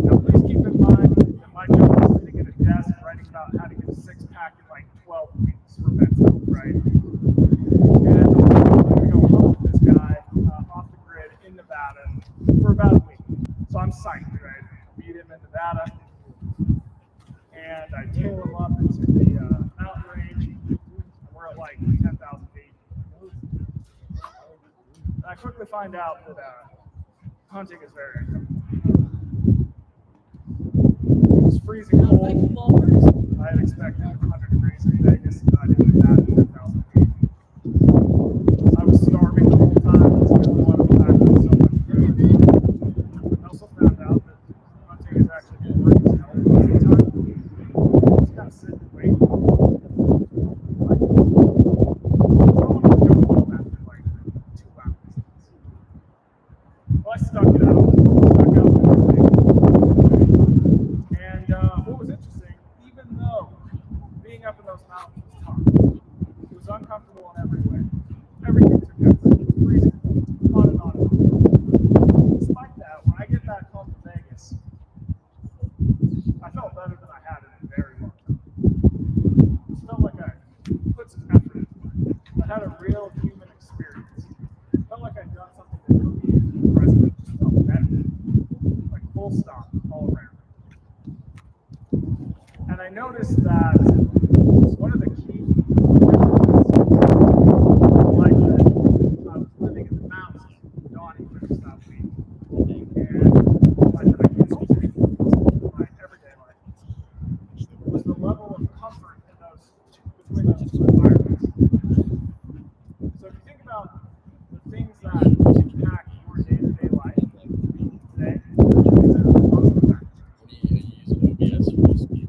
Now, please keep in mind that my job is sitting at a desk writing about how to get a six-pack in like 12 weeks for Benzo, right? And I'm going to go hunt with this guy off the grid in Nevada for about a week. So I'm psyched, right? Meet him in Nevada. And I tail him up into the mountain range. And we're at like 10,000 feet. And I quickly find out that hunting is very uncomfortable. It was freezing cold. I had expected 100 degrees in Vegas, and I didn't do that at 10,000 feet. I was starving the whole time. I was really wanting to pack up so much food. I also found out that hunting is actually good work as hell most of the time. Just kind of sit and wait. I want to go home after like 2 hours. Well, I stuck it out. Stuck out everything. And what was interesting, even though being up in those mountains was tough, it was uncomfortable in every way. Everything took effort. Freezing cold, on and on and on. Despite that, when I get back home to Vegas, I felt better than I had in a very long time. It felt like I put some effort into it. I had a real human experience. It felt like I'd done something that really impressed me. It just felt better. Like full stop all around. And I noticed that one of the key differences, like that I was living in the mountains, Donnie couldn't stop me. And I used my everyday life was the level of comfort in between those two environments. So if you think about the things that impact your day-to-day life today, these are most of the factors.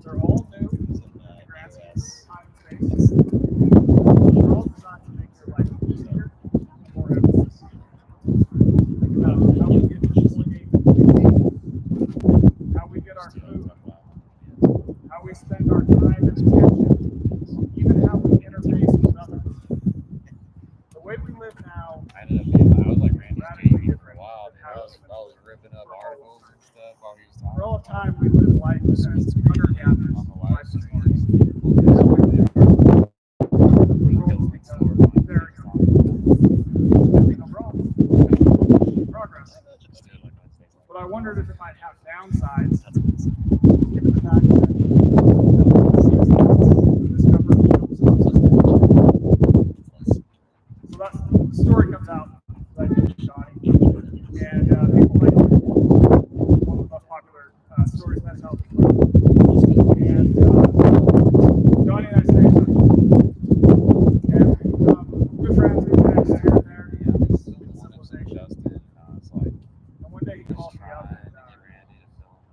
They're all new in the grand scheme of time and space. They're all designed to make your life easier and more effortless. Think about how we get from point A to point B, how we get our food, how we spend our time and attention, even how we interface with others. The way we live now I ended up being, I was like Randy's radically JV for a different while, than dude. I how was ripping up for all of articles time. and stuff while he was talking. For all of time, we live life as hunter-gatherers, On the life live as stream. farmers. Very no problem. Progress. But I wondered if it might have downsides, given the fact that discovered so that's the story comes out that I did with Johnny. And people like it. One of the most popular stories that's how people and Johnny and I stay in touch. And we become good friends. We text here and there. Civilization. And one day he calls me up and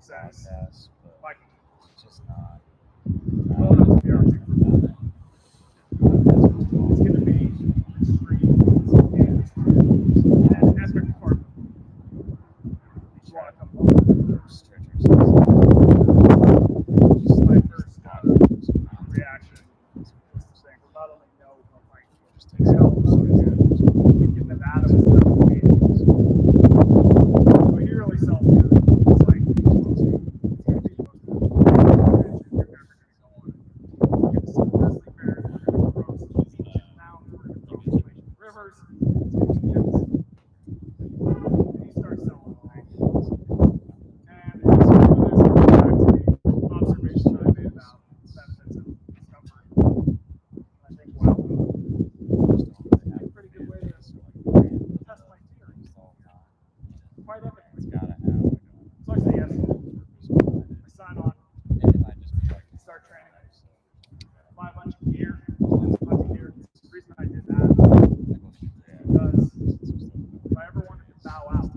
says, Mike, Just not. going up to the Arctic for a month. It's going to be extreme and epic part. You want to come home? Just my first reaction was to say, well, not only no, but like, hell no, in Nevada was not me. But he really sells me. It's like, it's going to be the most adventure you're ever going to go on. It's some grizzly bears we're going to cross, ancient mountains we're going to cross, ancient rivers. It's going to be intense. And he starts selling things. And it's one of those back to the observations I made about benefits of discovery. I think, wow, it's a pretty good way to test my theory. Quite ethically. So I say yes. I sign on, start training, buy a bunch of gear, hunting gear. The reason I did that because if I ever wanted to bow out,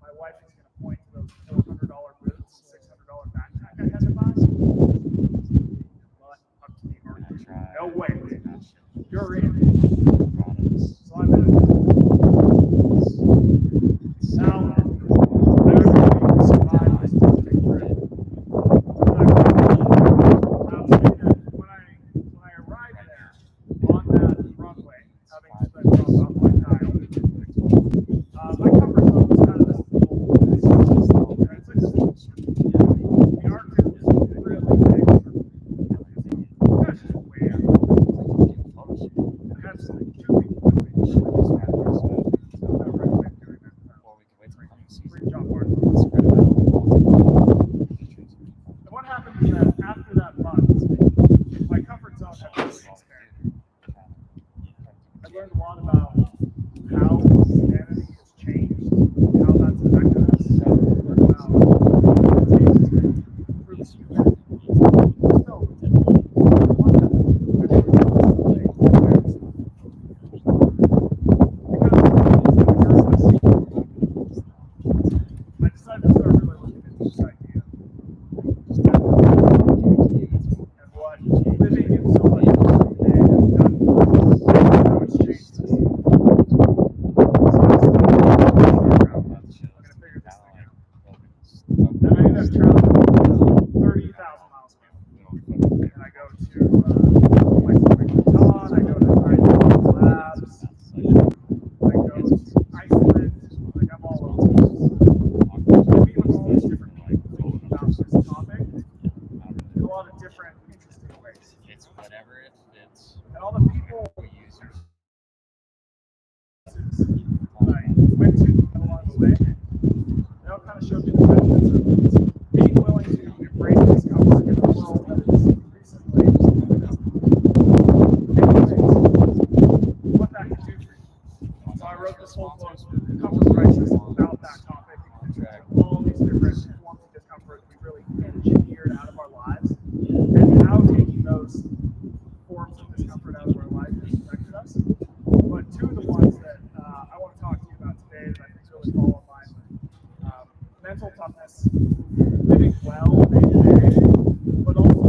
my wife is going to point to those $400 boots, $600 backpack I had to buy. But up to the Arctic. No way. You're in. So I'm in. Now, I really need to survive this big trip. And all the people We use their I went to along the way, they all kind of showed me the benefits of being willing to embrace discomfort in a world that is increasingly, what that can do for you. So I wrote this whole book, Comfort Crisis, about that topic. All these different forms of discomfort we really engineered out of our lives, and how taking those forms of discomfort out of our life has affected us. But two of the ones that I want to talk to you about today that I think really fall in line with mental toughness, living well day to day, but also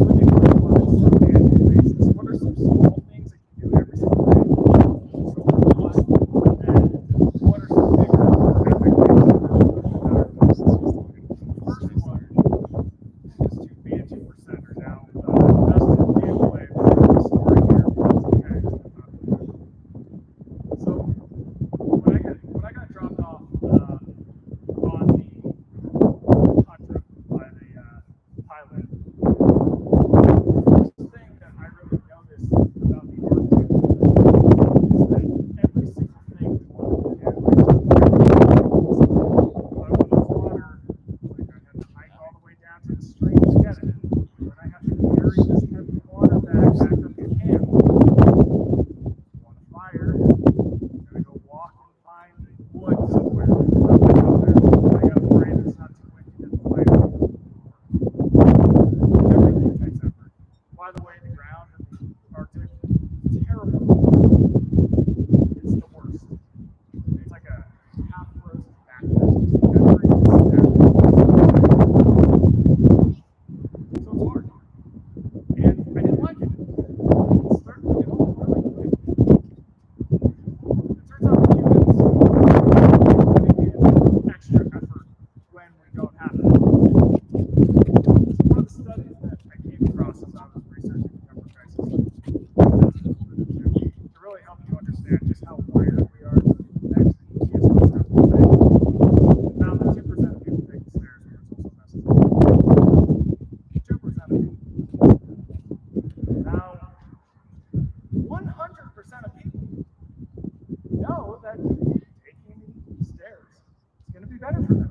living our lives on a daily basis. What are some small things that you do every single day? So what? And what are some bigger epic things that really push our lives? First one is to be a 2%er now. Justin gave away the story here, but it's okay. So when I got dropped off on the tundra by the pilot, the first thing that I really noticed about the Arctic is that every single thing we wanted to do. When I went in the water, like I had to hike all the way down to the stream to get it. Then I have to carry this heavy water bag back up to camp. Want a fire? Gotta go walk and find wood somewhere. I gotta pray that it's not too windy to the fire. Everything takes effort. By the way, the ground in the Arctic, terrible. It's the worst. It's like a half frozen backward. Every step. So it's hard. And I didn't like it. It started to get old really quick. It turns out that humans putting in extra effort when we don't have it. One of the studies that I came across as I was researching the Comfort Crisis to really help you understand just how wired we are to next easiest uncomfortable thing. Found that 2% of people take the stairs when it's also necessary. 2% of people. Now, 100% of people know that taking the stairs is going to be better for them.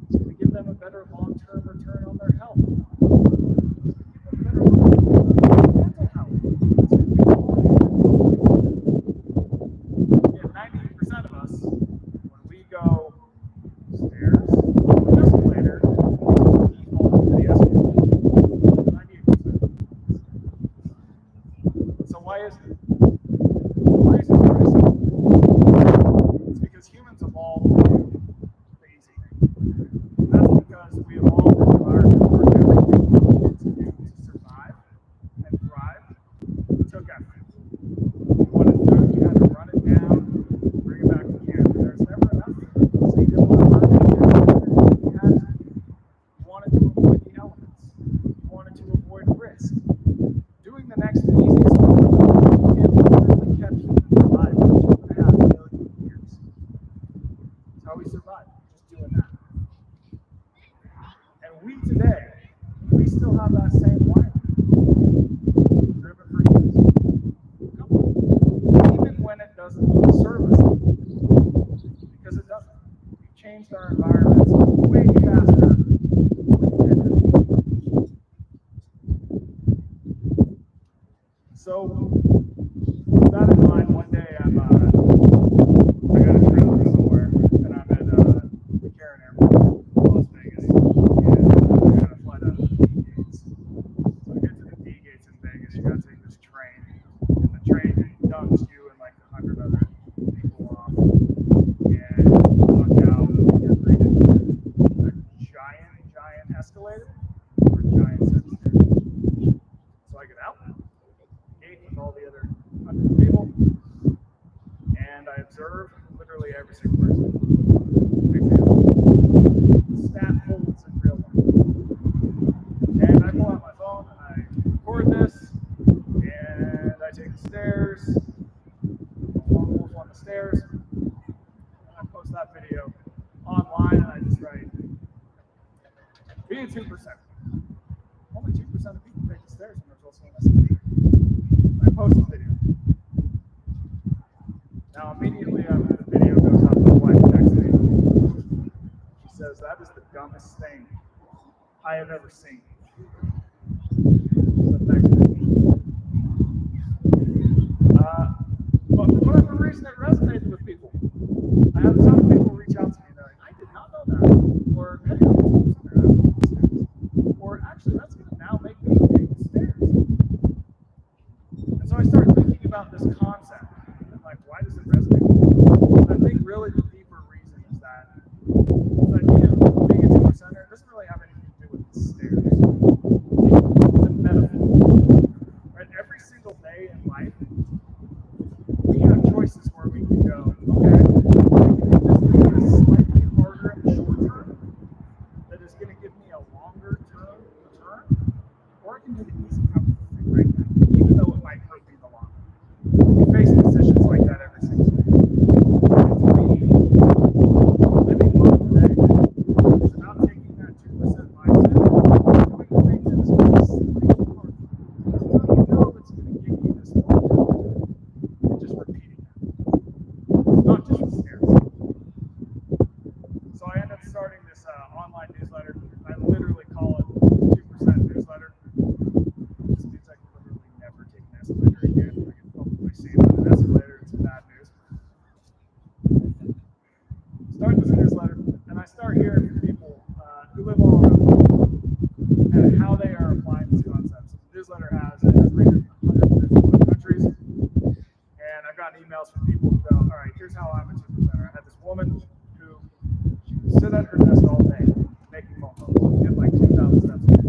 It's going to give them a better long-term return on their health. It's going to give them better mental health. It's going to give them all these things. Yeah, 98% of us, when we go stairs or escalator, we default to the escalator. 98%. So why is it? The reason is very simple. It's because humans evolved to do the easy thing. That's because we evolved in an environment where everything we needed to do to survive and thrive took effort. You wanted food, you had to run it down, bring it back to camp. There's never enough. So you didn't want to burn it down. You had to. You wanted to avoid the elements. You wanted to avoid risk. Doing the next easiest thing literally kept humans alive for 2.5 million years. That's how we survived, just doing that. And we today, we still have that same wiring. Driven for years. Even when it doesn't serve us, because it doesn't. We've changed our environments way faster than we intended. So, with that in mind, one day I got a trailer somewhere, and I'm at McCarran Airport, Las Vegas, and I gotta fly down to the D gates. So to get to the D gates in Vegas, you gotta take this train, and the train dumps you and like 100 other people off, and you walk out, and you're greeted with a giant escalator or a giant set of stairs. So I get out. With all the other 100 people, and I observe literally every single person. Stat holds in real life. And I pull out my phone and I record this, and I take the stairs, one wolf on the stairs, and I post that video online, and I just write, being 2%. Only 2% of people take the stairs when there's also an SUV. toughest thing I have ever seen. So next but for whatever reason, it resonated with people. I had a ton of people reach out to me and they're like, I did not know that. Or, hey, I'm a center, I have stairs. Or, actually, that's going to now make me take the stairs. And so I started thinking about this concept. And like, why does it resonate with people? I think really the deeper reason is that the idea of being a 2%er doesn't really have anything to do with the stairs. It's a metaphor. Right? Every single day in life, we have choices where we can go, okay, I can make this thing slightly harder in the short term that is going to give me a longer term return, or I can do the easy, comfortable thing right now, even though it might hurt me in the long run. We face decisions like that every single day. And for me, living well today is about taking that 2% mindset and doing the thing that is going to be slightly harder. You know it's going to give you this long term. Just repeating that. It's not just the stairs. So I ended up starting this online newsletter. I literally call it 2% newsletter. This means I can literally never take an escalator again. I can publicly see it on an escalator. It's bad news. Start this newsletter, and I start hearing from people who live all around the world and how they are applying these concepts. The newsletter has readers in 151 countries. And I've gotten emails from people who go, all right, here's how I'm a 2%er. I had this woman who she would sit at her desk all day making phone calls. She would get like 2,000 steps a day.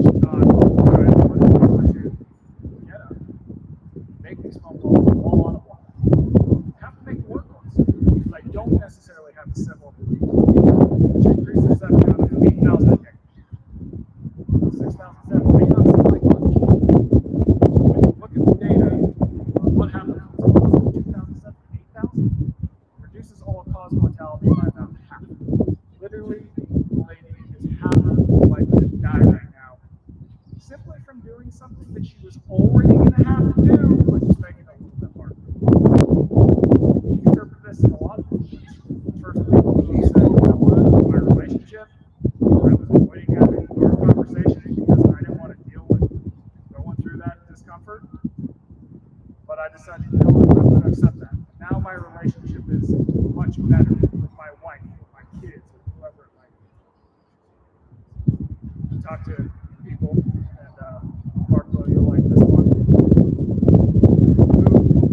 She thought, all right, what is number two? Get up, make these phone calls all on a block. You have to make the work ones. I don't necessarily have to set one. She increased her step count to 8,000 a day. 6,000 steps may not seem like much. When you look at the data, what happens when 2,000 steps to 8,000? Reduces all-cause mortality by about half. Literally, the lady is half as likely to die right now, simply from doing something that she was already going to have to do, but just making it a little bit harder. You can interpret this in a lot of different ways. First, people said, you know what, my relationship, I was avoiding having our conversation because I didn't want to deal with going through that discomfort. But I decided, you know what, I'm going to accept that. Now my relationship is much better with my wife, with my kids, with whoever it might be. I talk to people, and Mark, you'll like this one,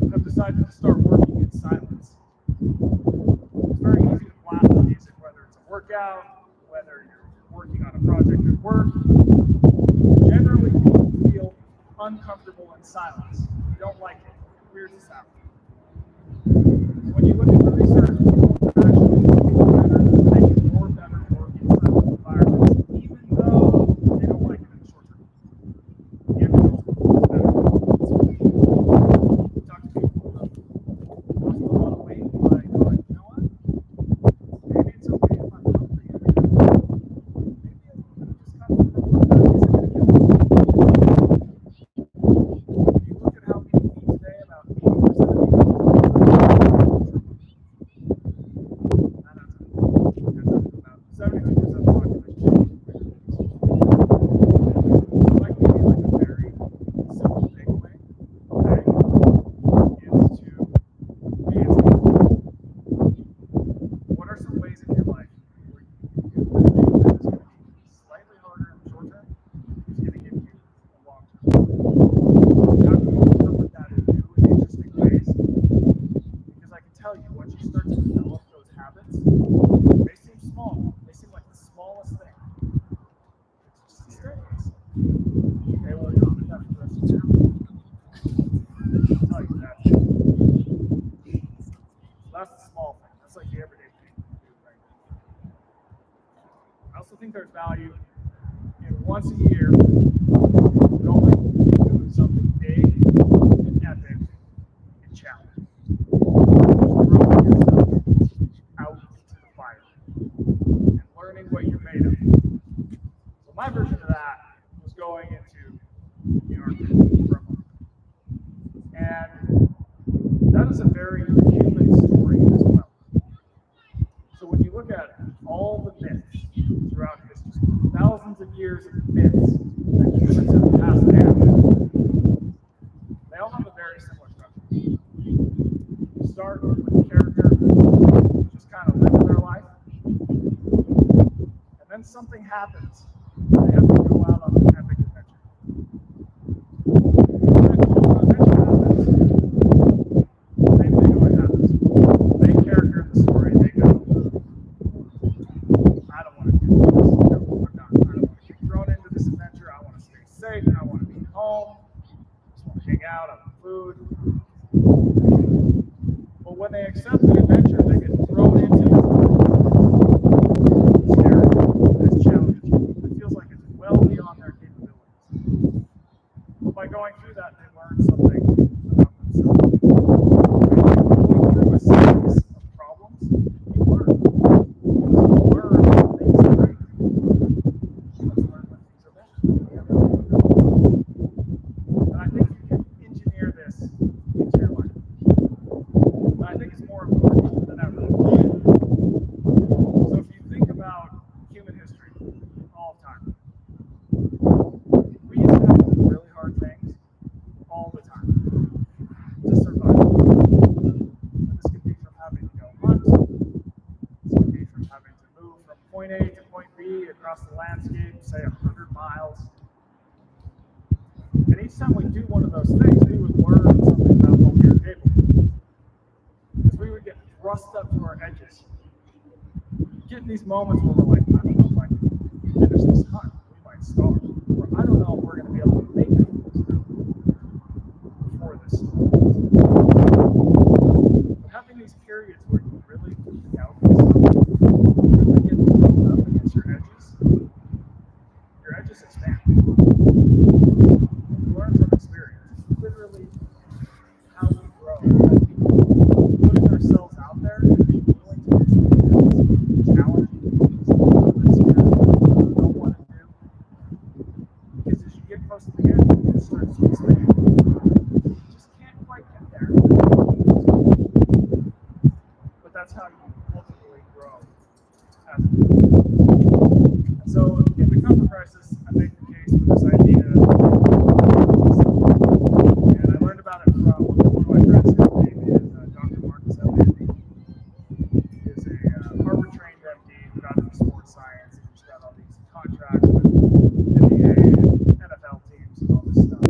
who have decided to start working in silence. It's very easy to blast the music, whether it's a workout, whether you're working on a project at work. Generally, people feel uncomfortable in silence. You don't like it. It weirds us out. When you look at the research, people actually feel better, they get more better work in silent environments, even though they don't like it in the short term. The end result is better. We talk to people who have lost a lot of weight by going, you know what? Maybe it's okay if I'm hungry every day. Maybe a little bit of discomfort from work isn't going to kill me. If you look at how people eat today, about 80% of people about 72% of the population. So like maybe like a very simple takeaway, okay, is to be intentional. What are some ways in your life where you can do the thing that is going to be slightly harder in the short term, is going to give you a long term? How can you interpret that in new and interesting ways? Because I can tell you, once you start to develop those habits, they seem small. They seem like the smallest thing. It's just a staircase. Okay, well, you're on the rest of the town. I'll tell you that. That's the small thing. That's like the everyday thing you do right now. I also think there's value in once a year going and doing something big and epic and challenging. Throwing yourself out into the fire and learning what you're made of. So my version of that was going into the Arctic for a month. And that is a very human story as well. So when you look at all the myths years of myths that humans have passed down, they all have a very similar structure. You start with a character just kind of living their life, and then something happens. They have to go out on an epic adventure. When that adventure happens, same thing always happens. The main character in the story, they go, I don't want to do this. No, I'm not. I don't want to get thrown into this adventure. I want to stay safe. I want to be home. I just want to hang out, have food. But when they accept the adventure, they get thrown into this scary, it's challenging. It feels like it's well beyond their capabilities. But by going through that, they learn something about themselves. Going through a series of problems, you learn. You learn when things are great. Let's learn when things are bad. And I think you can engineer this into your life. And I think it's more important than ever. So if you think about human history all the time, we used to have to do really hard things all the time to survive. And this could be from having to go hunt, this could be from having to move from point A to point B across the landscape, say 100 miles. And each time we do one of those things, we would learn something about what we were capable of. Because we would get thrust up to our edges. Get in these moments where we're like, I don't know if I can finish this hunt. We might starve. Or I don't know if we're going to be able to make it before this storm. But having these periods where you really doubt yourself, really get thrown up against your edges expand. You learn from experience. Literally how we grow as people. Putting ourselves out there and being willing to do something that's challenging, something that's scary, don't want to do. Because as you get close to the end, it starts to expand. You just can't quite get there. But that's how you ultimately grow as a human. And so in the comfort crisis, I make the case for this idea. And I learned about it from one of my friends whose name is Dr. Marcus Elliott. He is a Harvard-trained MD who got into sports science and just got all these contracts with NBA and NFL teams and all this stuff.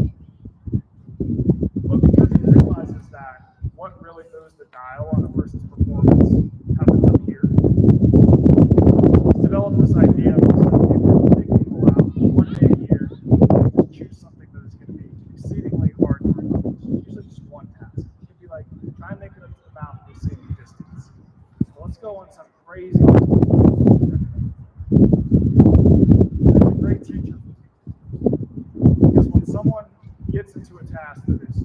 But because he realizes that what really moves the dial on a person's performance happens up here, he's developed this idea of just take people out one day a year, just choose something that is going to be exceedingly hard to accomplish. Usually just one task. It could be like, try and make it up to the mountain the same distance. So let's go on some crazy distance. It's a great teacher. Because when someone gets into a task that is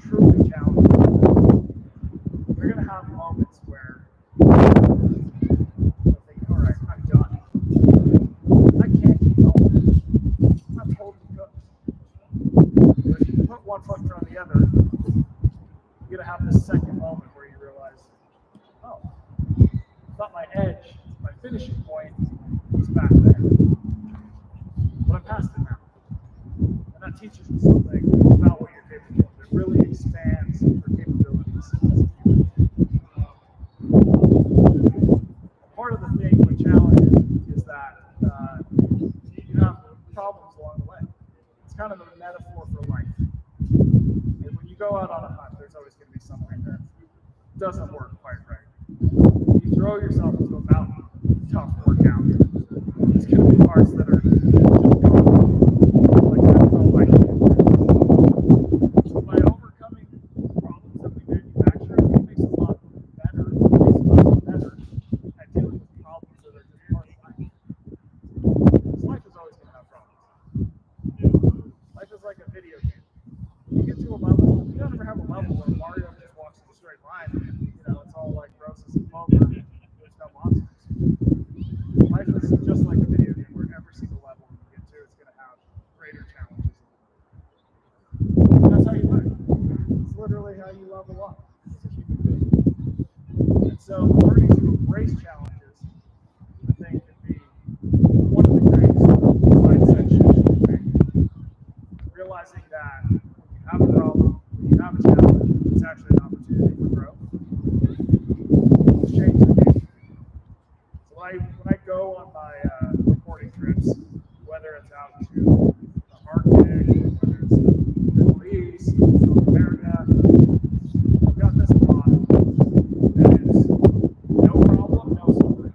truly challenging, they're going to have moments where they'll think, all right, I'm done. I can't keep going. I'm totally cooked. But if you put one foot in front of the other, you're going to have this second moment where you realize, oh, I thought my edge, my finishing point, was back there. But I'm past it now. And that teaches you something about what you're capable of. It really expands your capabilities as a human. Part of the thing with challenges is that you have problems along the way. It's kind of a metaphor for life. And when you go out on a hunt, there's always going to be something that doesn't work quite right. You throw yourself into a mountain, tough workout. There's going to be parts that are just going like I don't know if I can do this. By overcoming problems that we manufacture, it makes us a lot better. It makes us better at dealing with problems that are just part of life. Because life is always going to have problems. Life is like a video game. You get to a level, you don't ever have a level where Mario just walks in a straight line and, it's all like roses and clover and there's no monsters. Life is just like a video game where every single level you get to, it's going to have greater challenges. And that's how you learn. It's literally how you level up as a human being. And so learning to embrace challenges, I think, can be one of the greatest mindset have a problem, when you have a challenge, it's actually an opportunity for growth. It's changed the game. So when I go on my reporting trips, whether it's out to the Arctic, whether it's the Middle East, South America, I've got this mod that is no problem, no story.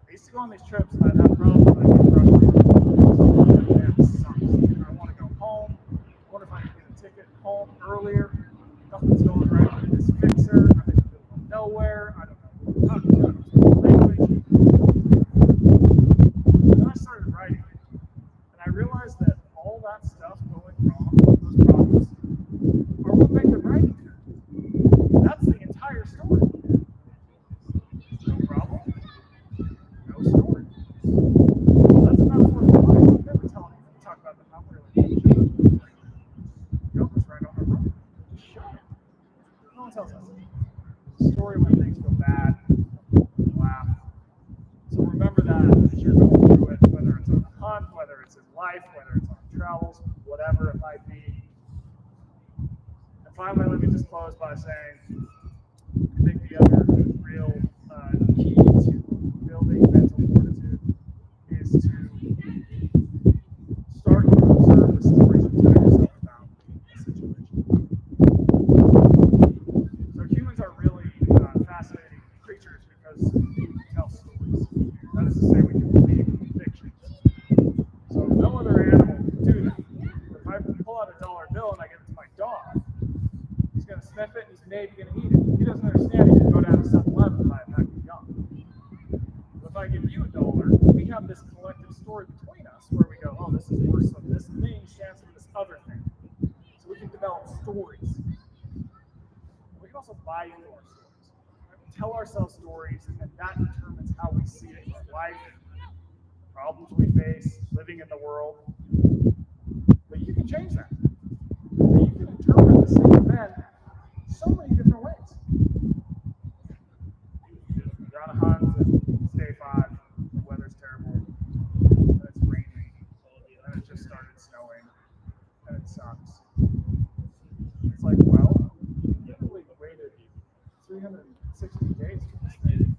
I used to go on these trips and I'd have problems and I'd get frustrated. Man, this sucks. I want to go home. I wonder if I can get a ticket home earlier. Nothing's going right with this fixer. I'm in the middle of nowhere. I don't know what to talk about. I don't speak the language. And then I started writing. And I realized that all that stuff going wrong, those problems, are what make the writing good. That's the entire story. No problem, no story. That's a metaphor for life. I'm never telling you to talk about the number relationship. Go just right on the road. Just show it. No one tells us. Story when things go bad, laugh. So remember that as you're going through it, whether it's on a hunt, whether it's in life, whether it's on travels, whatever it might be. And finally, let me just close by saying, I think the other real key to building mental fortitude is to start to observe the stories you tell yourself about a situation. So humans are really fascinating creatures because we can tell stories. That is to say, we can believe fiction. So no other animal can do that. If I pull out a dollar bill and I give it to my dog, he's going to sniff it and he's maybe going to eat it. He doesn't understand he can go down to 7-Eleven and buy a pack of gum. But if I give you a dollar, we have this collective story between us where we go, oh, this is worse than this thing stands for this other thing. So we can develop stories. We can also buy into our stories. Right? We tell ourselves stories, and that determines how we see it in life, problems we face, living in the world. But you can change that. And you can interpret the same event so many different ways. You're on a hunt, it's day 5, the weather's terrible, and it's raining, and it just started snowing, and it sucks. It's like, well, you really waited 360 days for this thing,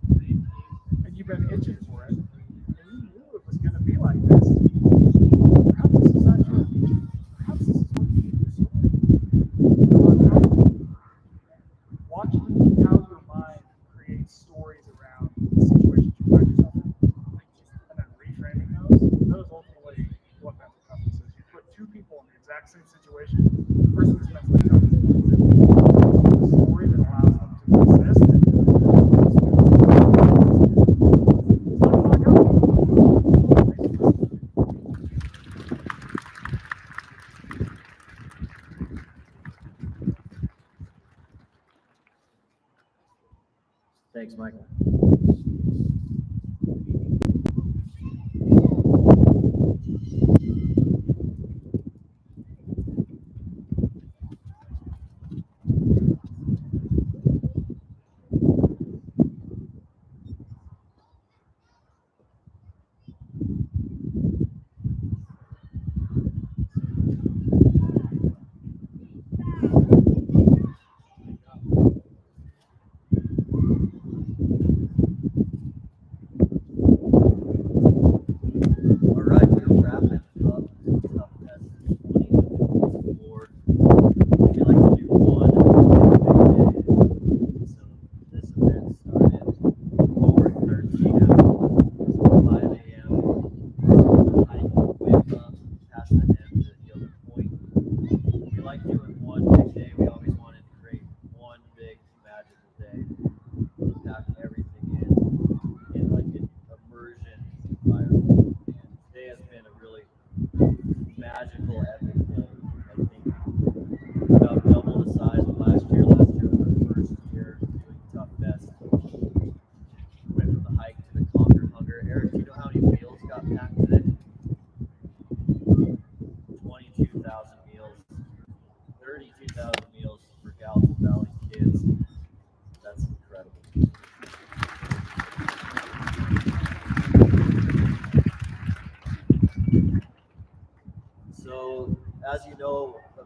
and you've been itching for it, and you knew it was going to be like this. Perhaps this is not your future. Perhaps this is what you need your story. Watching how your mind creates stories around the situations you find yourself in, and then reframing those ultimately what mental toughness is. You put 2 people in the exact same situation. The person who's mentally tough is a story that allows them to exist and Thanks, Michael.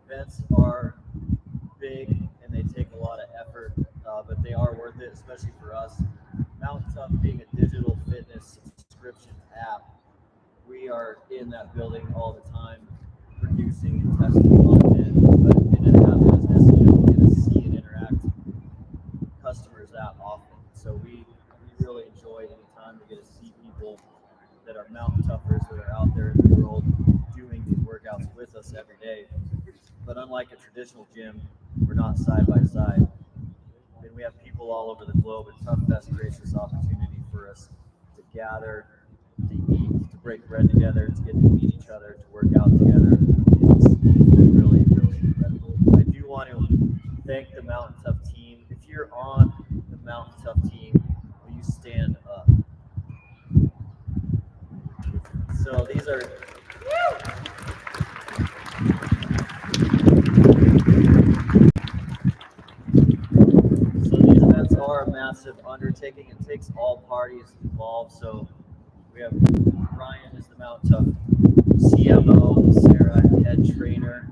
events are big and they take a lot of effort, but they are worth it, especially for us. Mountain Tough being a digital fitness subscription app, we are in that building all the time, producing and testing content, but in an app business, you don't get to see and interact with customers that often. So we really enjoy any time we get to see people that are mountain toughers that are out there in the world doing these workouts with us every day. But unlike a traditional gym, we're not side by side. And we have people all over the globe, and ToughFest creates this opportunity for us to gather, to eat, to break bread together, to get to meet each other, to work out together. It's been really, really incredible. I do want to thank the Mountain Tough team. If you're on the Mountain Tough team, will you stand up? So these are these events are a massive undertaking. It takes all parties involved. So we have Ryan is the Mountain Tough CMO, Sarah, head trainer.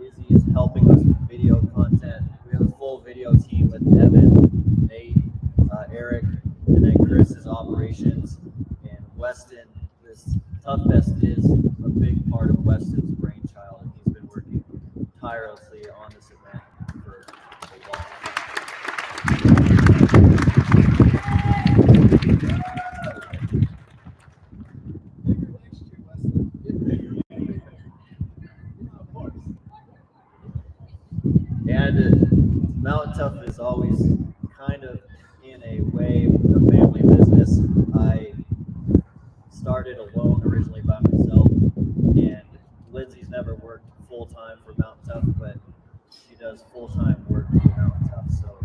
Izzy is helping us with video content. We have a full video team with Evan, Nate, Eric, and then Chris is operations. And Weston, this ToughFest is a big part of Weston's brainchild, and he's been working tirelessly on this event for a long And Mountain Tough is always kind of, in a way, a family business. I started alone originally by myself, and Lindsay's never worked full-time for Mountain Tough, but she does full-time work for Mountain Tough. So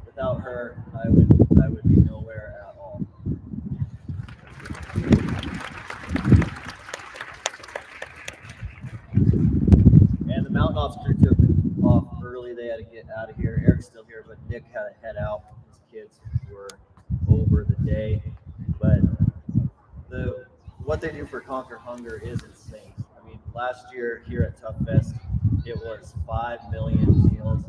without her, I would be nowhere at all. And the Mountain Ops crew took off early. They had to get out of here. Eric's still here, but Nick had to head out. His kids were over the day. But what they do for Conquer Hunger is insane. I mean, last year here at ToughFest, it was 5 million meals.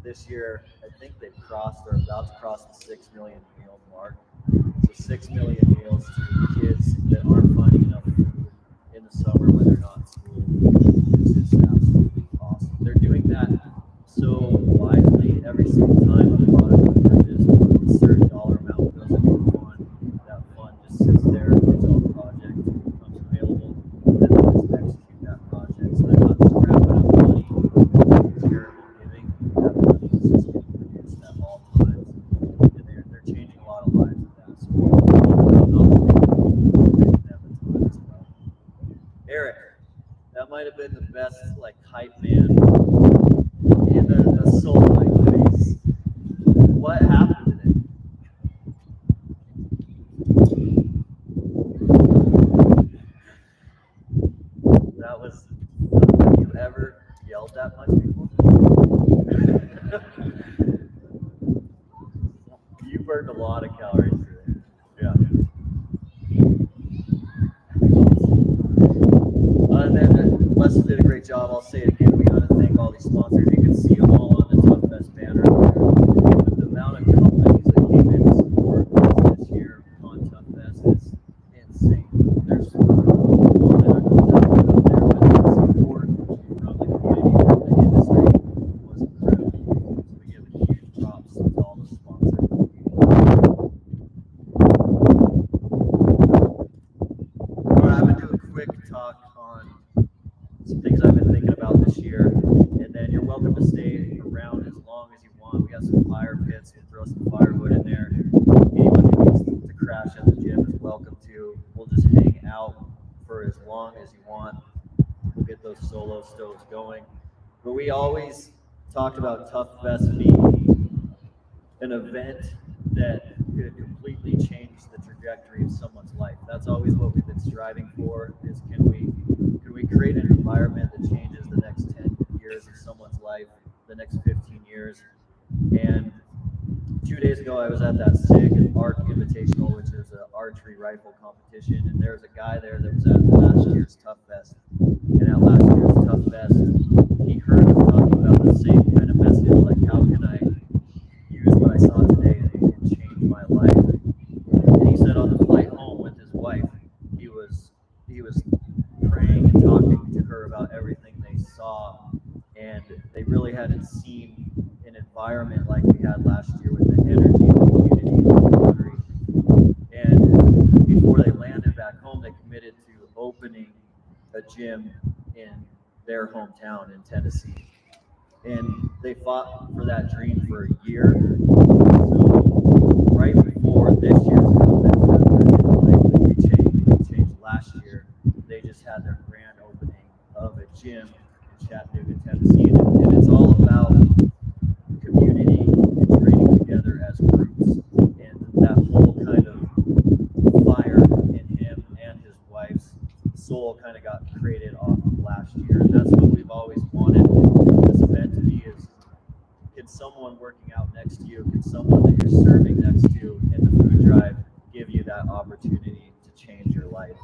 This year, I think they've crossed or about to cross the 6 million meal mark. So 6 million meals to kids that aren't finding enough food in the summer when they're not in school. It's just absolutely awesome. They're doing that so wisely every single time a product purchase, a certain dollar amount goes into a fund. That fund just sits there until a project becomes available, and then they just execute that project. So they're not scrapping up money, charitable giving. That money is just getting produced at all times, and they're changing a lot of lives with that. So Eric, that might have been the best hype man in the soul face. What happened today? Have you ever yelled that much before? You burned a lot of calories today. Yeah. And then Leslie did a great job. I'll say it again. We got to thank all these sponsors. You can see them all on the ToughFest banner. The amount of companies that came in to support us this year on ToughFest is insane. There's one that I put up there, but the support from the community, from the industry was incredible. So we give a huge props to all the sponsors. All right, I'm going to do a quick talk on some things I've been thinking about this year, and then you're welcome to stay around as long as you want. We got some fire pits. We'll throw some firewood in there. Anyone who needs to crash at the gym is welcome to. We'll just hang out for as long as you want. We'll get those solo stoves going. But we always talked about ToughFest being an event that could completely change the trajectory of someone's life. That's always what we've been striving for, is can we create an environment that changes the next 10 years of someone's life, the next 15 years. And 2 days ago, I was at that SIG Arc Invitational, which is an archery rifle competition, and there was a guy there that was at last year's ToughFest. And at last year's ToughFest, he and they really hadn't seen an environment like we had last year with the energy, the community, the camaraderie. And before they landed back home, they committed to opening a gym in their hometown in Tennessee. And they fought for that dream for a year. So right before this year's TOUGHFEST, we changed last year. They just had their grand opening of a gym in Chattanooga, Tennessee, and it's all about community and training together as groups, and that whole kind of fire in him and his wife's soul kind of got created off of last year, and that's what we've always wanted this event to be. Is can someone working out next to you, can someone that you're serving next to in the food drive give you that opportunity to change your life?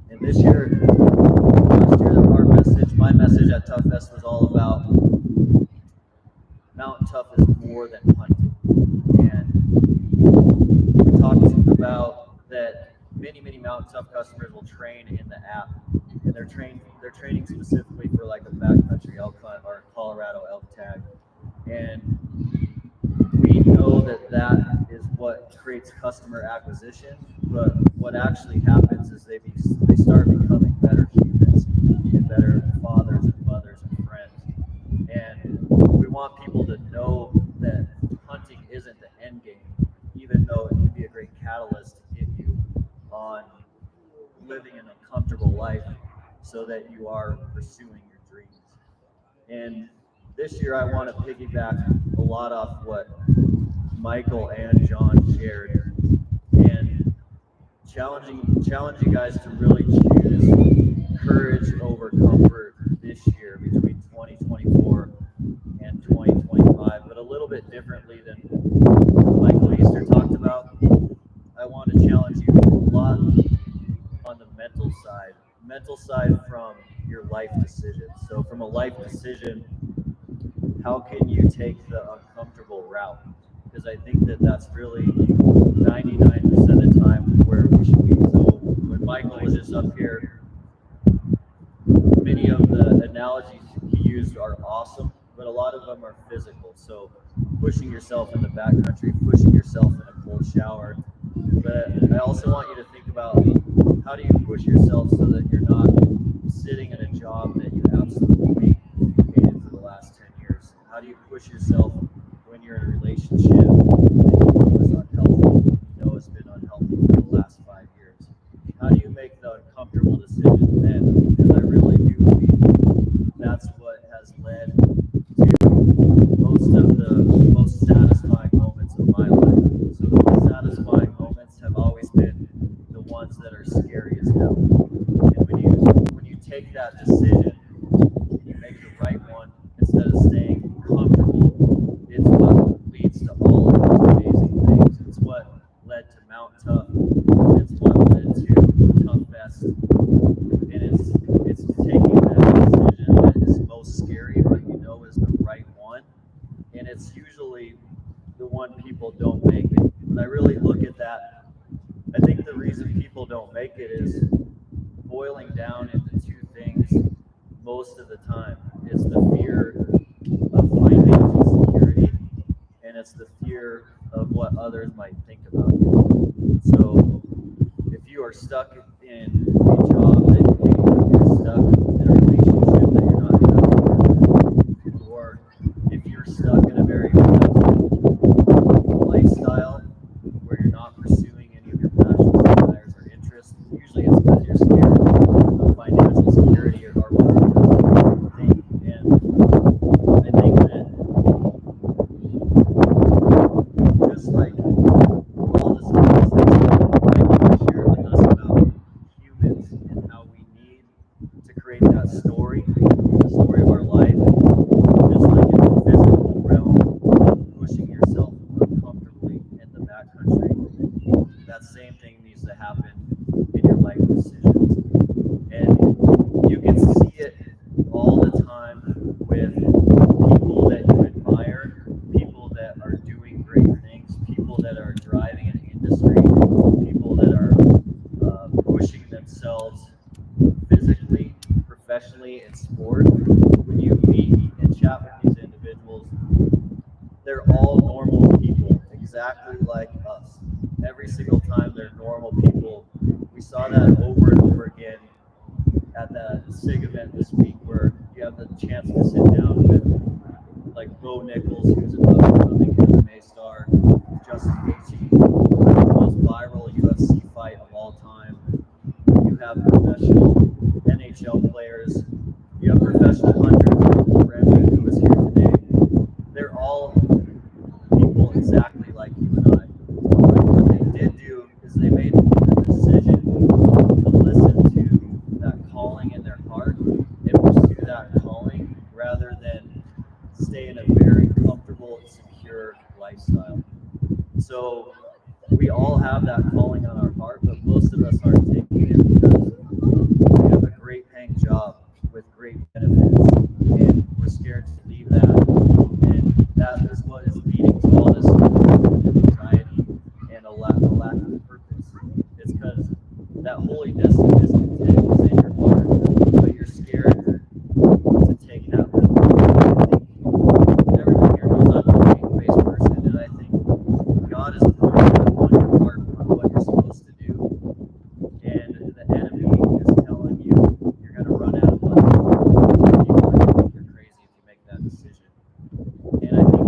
And this year, last year, my message at TOUGHFEST was all about Mountain Tough is more than hunting. And we talked about that many Mountain Tough customers will train in the app, and they're training specifically for like a backcountry elk hunt or a Colorado elk tag. And we know that is what creates customer acquisition, but what actually happens is they start becoming better humans and better fathers and mothers and friends. And we want people to know that hunting isn't the end game, even though it can be a great catalyst to get you on living an uncomfortable life so that you are pursuing your dreams. And this year I want to piggyback a lot off what Michael and John shared, and challenging you guys to really choose courage over comfort this year between 2024 and 2025, but a little bit differently than Michael Easter talked about. I want to challenge you a lot on the mental side from your life decisions. So from a life decision, how can you take the uncomfortable route? Because I think that's really 99% of the time where we should be. So when Michael was just up here, many of the analogies he used are awesome, but a lot of them are physical. So pushing yourself in the backcountry, pushing yourself in a cold shower. But I also want you to think about, how do you push yourself so that you're not sitting in a job that you absolutely hated for the last 10 years? How do you push yourself when you're in a relationship that you know is unhealthy, you know has been unhealthy for the last 5 years? How do you make the uncomfortable decision then? Because I really do believe that's what has led to most of the most satisfying moments of my life. So the most satisfying moments have always been the ones that are scary as hell. And when you take that decision, you make the right one instead of staying comfortable. It's what leads to all of those amazing things. It's what led to Mount Tough. It's what led to TOUGHFEST. And it's taking that decision that is most scary, but you know is the right one. And it's usually the one people don't make it. When I really look at that, I think the reason people don't make it is boiling down into two things most of the time. It's the fear of financial security, and it's the fear of what others might think about you. So if you are stuck in a job that you hate, if you're stuck in a relationship that you're not happy with, or if you're stuck in a very lifestyle where you're not pursuing any of your passions, desires, or interests, usually it's because you're scared of financial security or what others think. And I think that just like all the statistics that Michael shared with us about humans and how we need to create that story, the story of our life, just like in the physical realm, saw that over and over again at that SIG event this week, where you have the chance to sit down with like Bo Nichols, who's an up-and-coming MMA star, Justin Gaethje, the most viral UFC fight of all time. You have professional NHL players. You have professional hunters, Remy, who is here today. They're all people exactly like you and I. But what they did do is they made the decision to listen to that calling in their heart and pursue that calling rather than stay in a very comfortable, secure lifestyle. So we all have that calling on our heart, but most of us aren't taking it because we have a great paying job with great benefits, and we're scared to leave that. And that is what is leading to all this anxiety and a lack of purpose. It's because that holiness and discontent is in your heart, but you're scared to take that leap. I think everyone here knows I'm a faith-based person, and I think God is putting on your heart on what you're supposed to do, and the enemy is telling you you're going to run out of money. People are going to think you're crazy if you make that decision. And I think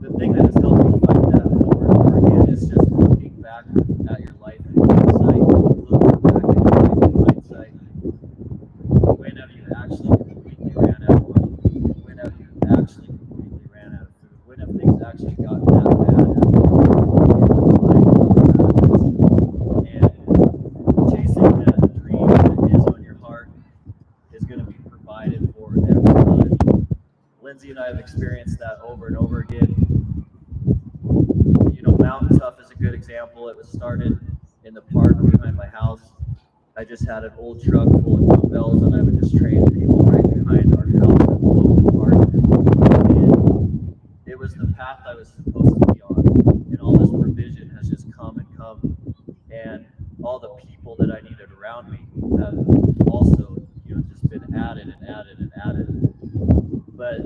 the thing that has helped me fight that over and over again is just looking back at your life in hindsight, looking back at your life in hindsight. When have you actually completely ran out of money? When have you actually completely ran out of food? When have things actually gotten that bad? And chasing that dream that is on your heart is going to be provided for every time. Lindsay and I have experienced that over and over again. You know, Mountain Tough is a good example. It was started in the park behind my house. I just had an old truck full of dumbbells, and I would just train people right behind our house at the local park. And it was the path I was supposed to be on. And all this provision has just come and come. And all the people that I needed around me have also, you know, just been added and added and added. But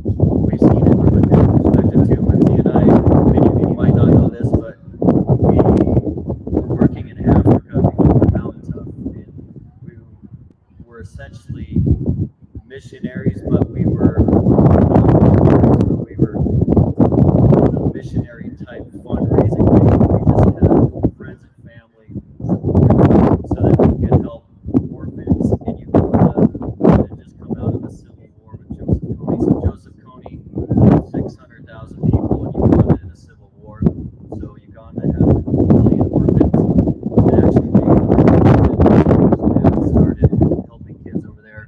we've seen it from a different perspective too. Lindsay and I, many of you might not know this, but we were working in Africa before Mountain Tough, and we were essentially missionaries, but we were a missionary type fundraising thing. We just had friends and family so that we could help orphans in Uganda that had just come out of a civil war with Joseph Kony. So Joseph Kony, 600,000 people in Uganda in a civil war. So Uganda had 1 million orphans. And actually, they started helping kids over there.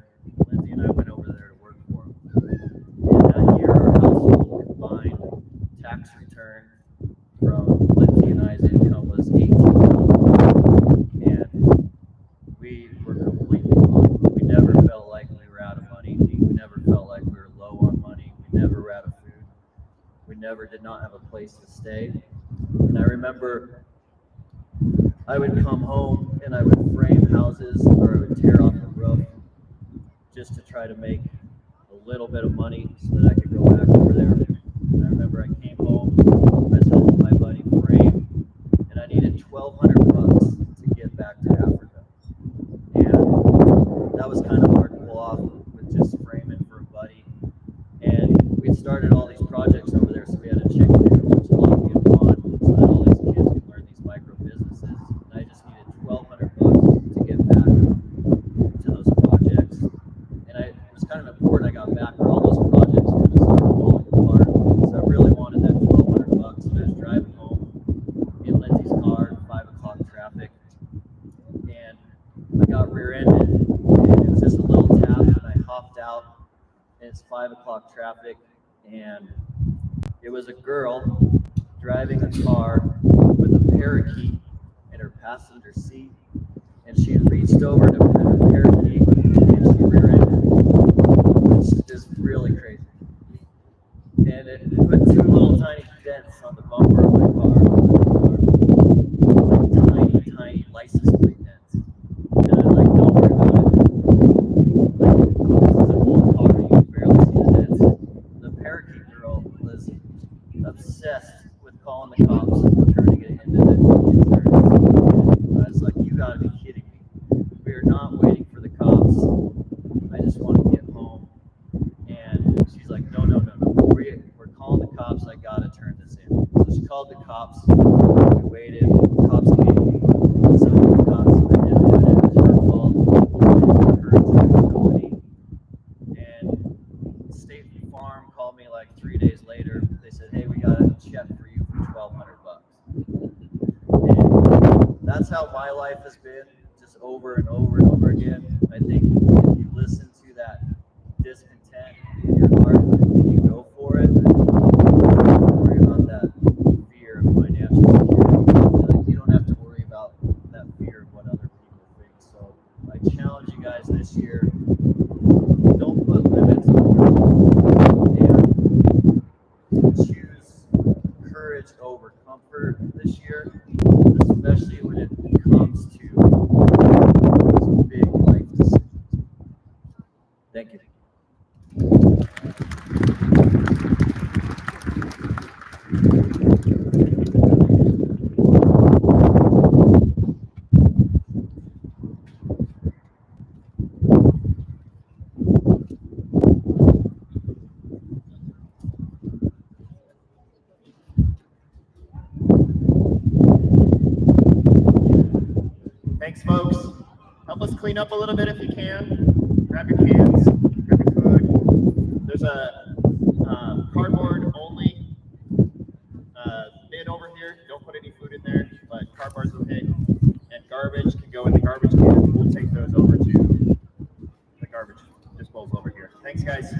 Lindsay and I went over there to work for them. And that year, our household combined tax return from Lindsay and I's income was $18,000, and we were completely fine. We never felt like we were out of money. We never felt like we were low on money. We never were out of food. We never did not have a place to stay. And I remember I would come home and I would frame houses, or I would tear off the roof just to try to make a little bit of money so that I could go back over there. And I remember I came home, I was helping my buddy frame, and I needed $1,200 to get back to Africa. And that was kind of hard to pull off with just framing for a buddy. And we started all these projects over there, so we had a chicken coop, tilapia pond, so that all these kids could learn these micro businesses. And I just needed $1,200 to get back to those projects. And it was kind of important I got back, or all those projects were just started falling apart. So I really wanted that $1,200. And I was driving home in Lindsay's car in 5 o'clock traffic, and I got rear-ended, and it was just a little tap, and I hopped out, and it's 5 o'clock traffic, and it was a girl driving a car with a parakeet in her passenger seat, and she had reached over to pet her parakeet, and she rear-ended me. It's just really crazy. And it put 2 little tiny dents on the bumper of my car. Like tiny license plate dents. And I was like, don't worry about it. Like, this is an old car, you can barely see the dents. The parakeet girl was obsessed with calling the cops and trying to get into the insurance. I was like, you gotta she's like, no. We're calling the cops. I gotta turn this in. So she called the cops. We waited. The cops came. So the cops identified it as her fault. Her insurance company. And State Farm called me like 3 days later. They said, hey, we got a check for you for $1,200. And that's how my life has been, just over and over and over again. I think if you listen to that discontent in your heart and you go for it, don't worry about that fear of financial security. Like, you don't have to worry about that fear of what other people think. So I challenge you guys this year, don't put limits on yourself and choose courage over comfort this year, especially when it comes to those big life decisions. Thank you. Thanks, folks. Help us clean up a little bit if you can. Grab your cans, grab your food. There's a cardboard only bin over here. Don't put any food in there, but cardboard's okay. And garbage can go in the garbage can. We'll take those over to the garbage disposal over here. Thanks, guys.